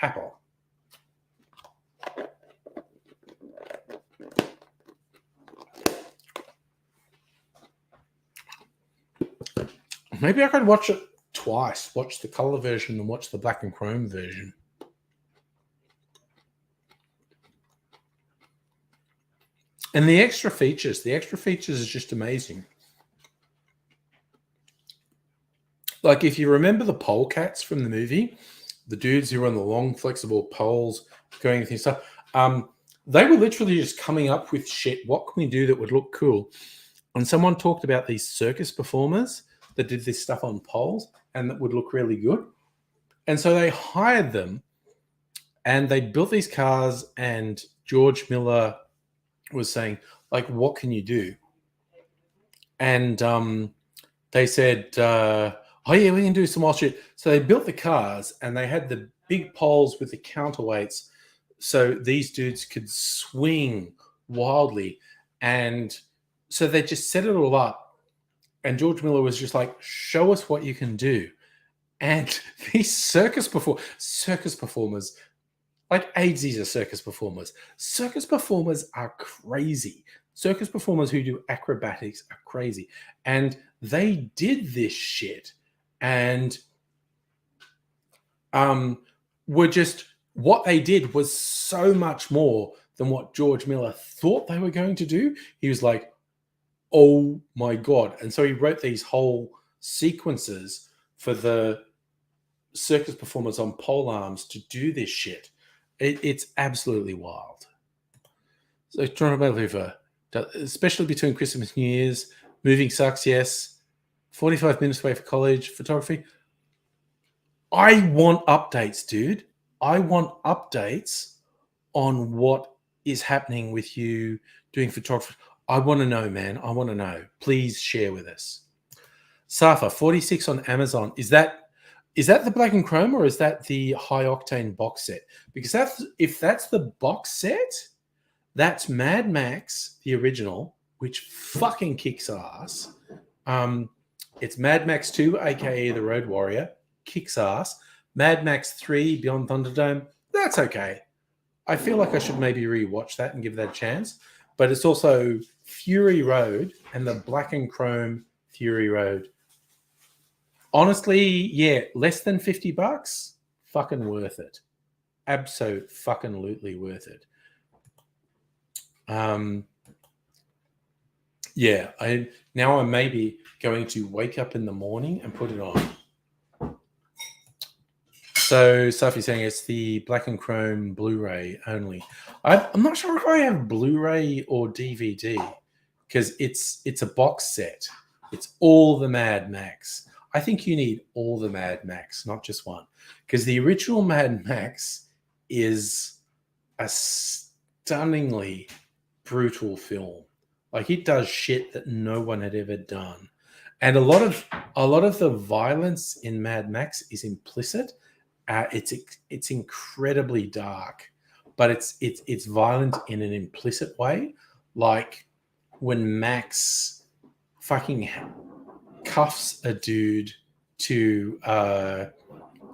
Apple. Maybe I could watch it twice. Watch the color version and watch the black and chrome version. And the extra features is just amazing. Like, if you remember the pole cats from the movie, the dudes who were on the long, flexible poles going through stuff, they were literally just coming up with shit. What can we do that would look cool? And someone talked about these circus performers that did this stuff on poles and that would look really good. And so they hired them and they built these cars, and George Miller was saying, like, what can you do? And they said, oh yeah, we can do some wild shit. So they built the cars and they had the big poles with the counterweights so these dudes could swing wildly. And so they just set it all up. And George Miller was just like, show us what you can do. And these circus performers, like AIDSies are circus performers. Circus performers are crazy. Circus performers who do acrobatics are crazy. And they did this shit and were just, what they did was so much more than what George Miller thought they were going to do. He was like, oh my God. And so he wrote these whole sequences for the circus performers on pole arms to do this shit. It's absolutely wild. So Toronto Hoover, especially between Christmas and New Year's, moving sucks, yes. 45 minutes away for college, photography. I want updates, dude. I want updates on what is happening with you doing photography. I want to know, man. I want to know. Please share with us. Safa, 46 on Amazon. Is that the black and chrome or is that the high octane box set? Because if that's the box set, that's Mad Max, the original, which fucking kicks ass. It's Mad Max 2, aka The Road Warrior, kicks ass. Mad Max 3, Beyond Thunderdome, that's okay. I feel like I should maybe rewatch that and give that a chance. But it's also Fury Road and the black and chrome Fury Road. Honestly, yeah, less than $50, fucking worth it. Absolutely worth it. Yeah, I'm maybe going to wake up in the morning and put it on. So Safi's saying it's the black and chrome Blu-ray only. I'm not sure if I have Blu-ray or DVD because it's a box set. It's all the Mad Max. I think you need all the Mad Max, not just one, because the original Mad Max is a stunningly brutal film. Like, it does shit that no one had ever done, and a lot of the violence in Mad Max is implicit. It's incredibly dark, but it's violent in an implicit way, like when Max fucking cuffs a dude to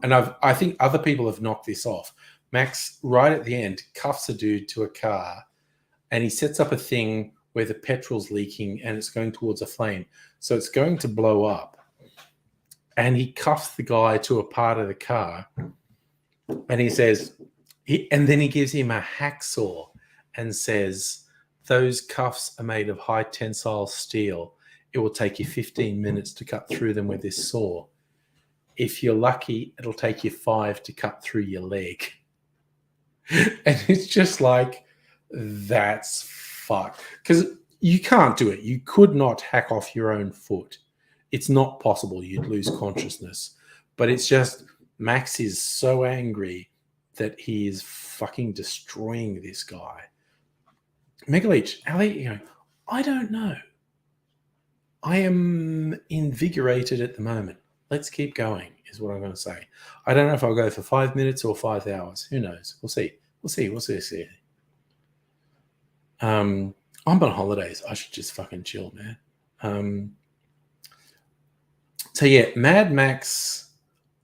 and I think other people have knocked this off. Max, right at the end, cuffs a dude to a car and he sets up a thing where the petrol's leaking and it's going towards a flame. So it's going to blow up. And he cuffs the guy to a part of the car and he says, and then he gives him a hacksaw and says, those cuffs are made of high tensile steel. It will take you 15 minutes to cut through them with this saw. If you're lucky, it'll take you 5 to cut through your leg. And it's just like, that's fucked. Because you can't do it. You could not hack off your own foot. It's not possible. You'd lose consciousness. But it's just Max is so angry that he is fucking destroying this guy. Megaleech, Ali, I don't know. I am invigorated at the moment. Let's keep going, is what I'm going to say. I don't know if I'll go for 5 minutes or 5 hours. Who knows? We'll see. We'll see. I'm on holidays. I should just fucking chill, man. So yeah, Mad Max,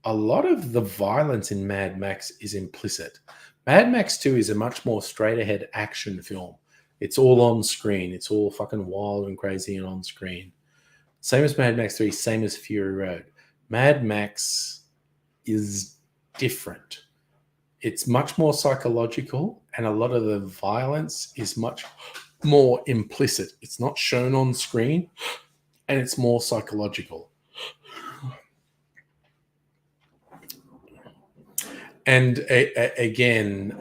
a lot of the violence in Mad Max is implicit. Mad Max 2 is a much more straight ahead action film. It's all on screen. It's all fucking wild and crazy and on screen. Same as Mad Max 3, same as Fury Road. Mad Max is different. It's much more psychological, and a lot of the violence is much more implicit. It's not shown on screen, and it's more psychological. And again,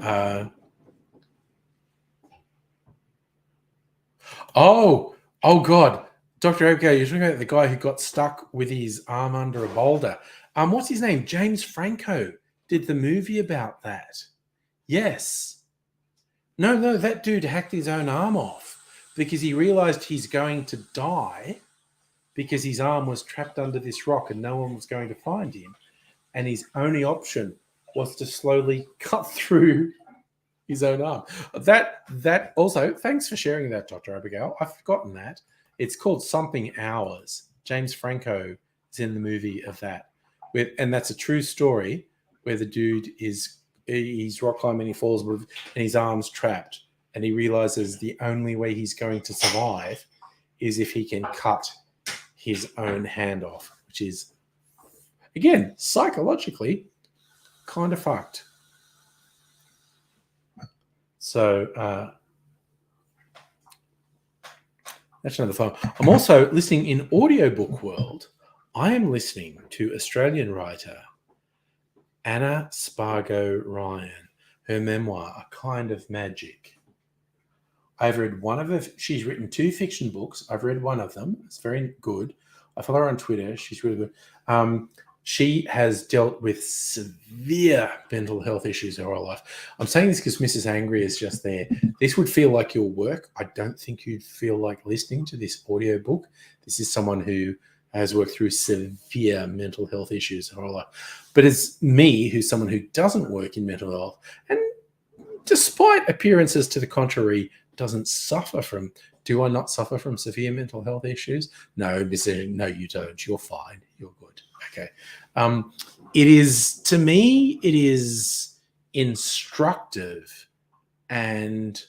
oh God, Dr. Abigail, you're talking about the guy who got stuck with his arm under a boulder. What's his name? James Franco did the movie about that. Yes. No, that dude hacked his own arm off because he realized he's going to die because his arm was trapped under this rock and no one was going to find him. And his only option was to slowly cut through his own arm. That also, thanks for sharing that, Dr. Abigail. I've forgotten that. It's called Something Hours. James Franco is in the movie of that. And that's a true story where the dude he's rock climbing, he falls, and his arm's trapped. And he realizes the only way he's going to survive is if he can cut his own hand off, which is, again, psychologically kind of fucked. So that's another fun. I'm also listening in audiobook world. I am listening to Australian writer Anna Spargo Ryan, her memoir, A Kind of Magic. I've read one of her. She's written 2 fiction books. I've read one of them. It's very good. I follow her on Twitter. She's really good. She has dealt with severe mental health issues her whole life. I'm saying this because Mrs. Angry is just there. This would feel like your work. I don't think you'd feel like listening to this audiobook. This is someone who has worked through severe mental health issues her whole life. But it's me, who's someone who doesn't work in mental health, and despite appearances to the contrary, doesn't suffer from. Do I not suffer from severe mental health issues? No, no, you don't. You're fine. You're good. Okay. It is, to me, it is instructive, and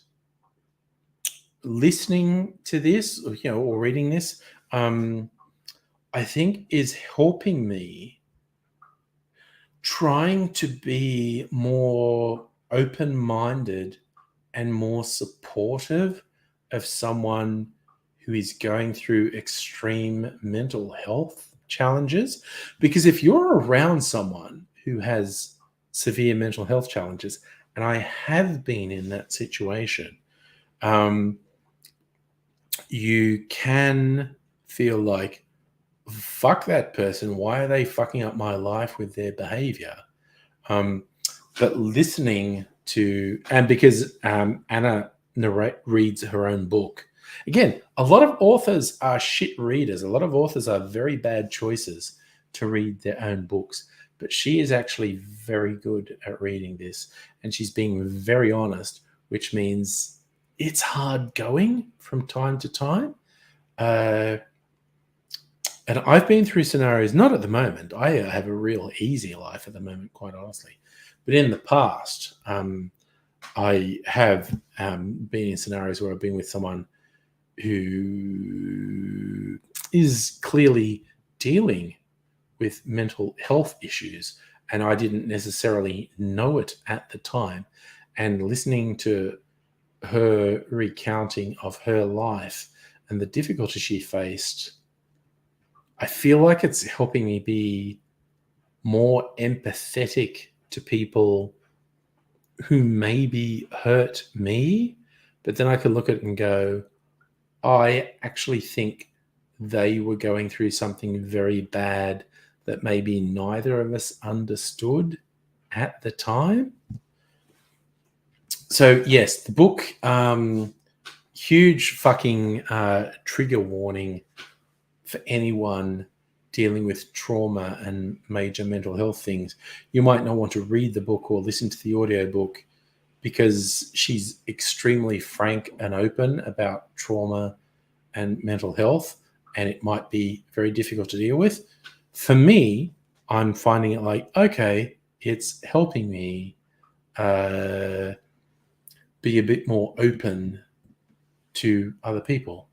listening to this, or reading this, I think is helping me trying to be more open-minded and more supportive of someone who is going through extreme mental health challenges. Because if you're around someone who has severe mental health challenges, and I have been in that situation, you can feel like, fuck that person. Why are they fucking up my life with their behavior? But listening to, and because Anna reads her own book. Again, a lot of authors are shit readers. A lot of authors are very bad choices to read their own books. But she is actually very good at reading this. And she's being very honest, which means it's hard going from time to time. And I've been through scenarios, not at the moment. I have a real easy life at the moment, quite honestly. But in the past, I have been in scenarios where I've been with someone who is clearly dealing with mental health issues, and I didn't necessarily know it at the time. And listening to her recounting of her life and the difficulty she faced, I feel like it's helping me be more empathetic to people who maybe hurt me, but then I could look at it and go, I actually think they were going through something very bad that maybe neither of us understood at the time. So yes, the book, huge fucking trigger warning for anyone dealing with trauma and major mental health things. You might not want to read the book or listen to the audiobook because she's extremely frank and open about trauma and mental health, and it might be very difficult to deal with. For me, I'm finding it like, okay, it's helping me be a bit more open to other people.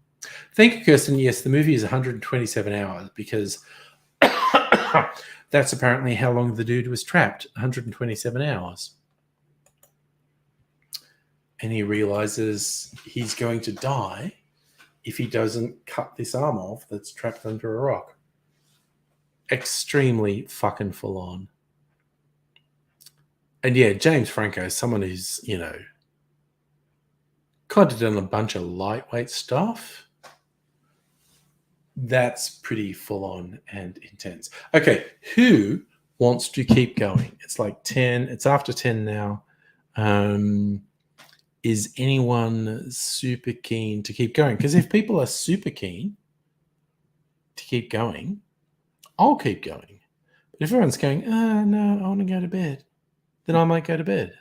Thank you, Kirsten. Yes, the movie is 127 hours because that's apparently how long the dude was trapped, 127 hours. And he realizes he's going to die if he doesn't cut this arm off that's trapped under a rock. Extremely fucking full on. And yeah, James Franco is someone who's, you know, kind of done a bunch of lightweight stuff. That's pretty full on and intense. Okay, who wants to keep going? It's like 10. It's after 10 now. Is anyone super keen to keep going? Because if people are super keen to keep going, I'll keep going. But if everyone's going, no, I want to go to bed, then I might go to bed.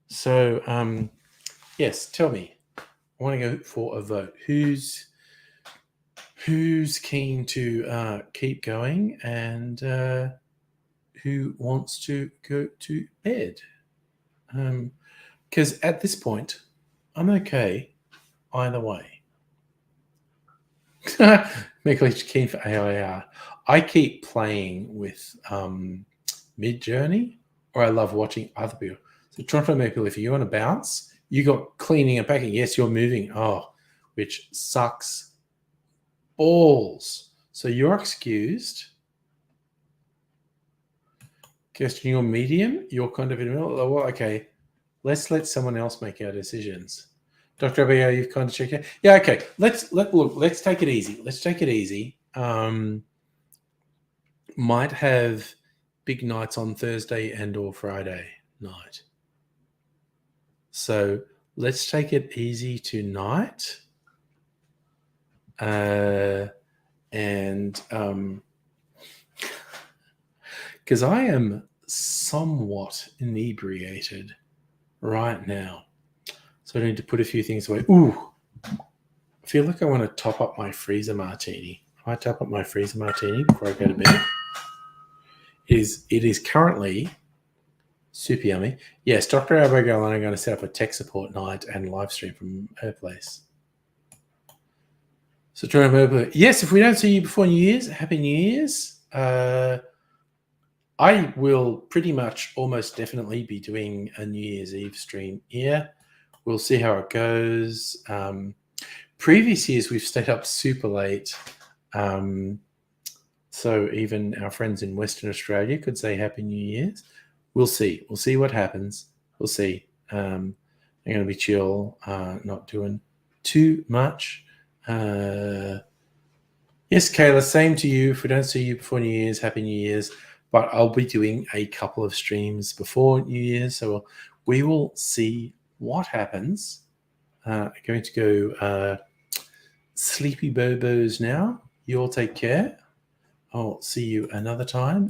So, yes, tell me. I want to go for a vote. Who's keen to keep going and who wants to go to bed? Because at this point, I'm okay either way. Michael's keen for AIR. I keep playing with Mid-Journey, or I love watching other people. So Toronto Maple, if you want to bounce, you got cleaning and packing. Yes, you're moving. Oh, which sucks balls. So you're excused. Kirsten, you're medium. You're kind of in the middle. Oh, well, okay. Let's let someone else make our decisions. Dr. Abigail, you've kind of checked it. Yeah, okay. Let's take it easy. Let's take it easy. Might have big nights on Thursday and or Friday night. So let's take it easy tonight. And because I am somewhat inebriated right now. So I need to put a few things away. Ooh, I feel like I want to top up my freezer martini. I might top up my freezer martini before I go to bed. It is currently super yummy. Yes, Dr. Abigail and I are going to set up a tech support night and live stream from her place. So, yes, if we don't see you before New Year's, Happy New Year's. I will pretty much almost definitely be doing a New Year's Eve stream here. We'll see how it goes. Previous years, we've stayed up super late. So even our friends in Western Australia could say Happy New Year's. We'll see. We'll see what happens. We'll see. I'm going to be chill, not doing too much. Yes, Kayla, same to you. If we don't see you before New Year's, Happy New Year's. But I'll be doing a couple of streams before New Year's. So we will see what happens. I'm going to go sleepy bobos now. You all take care. I'll see you another time.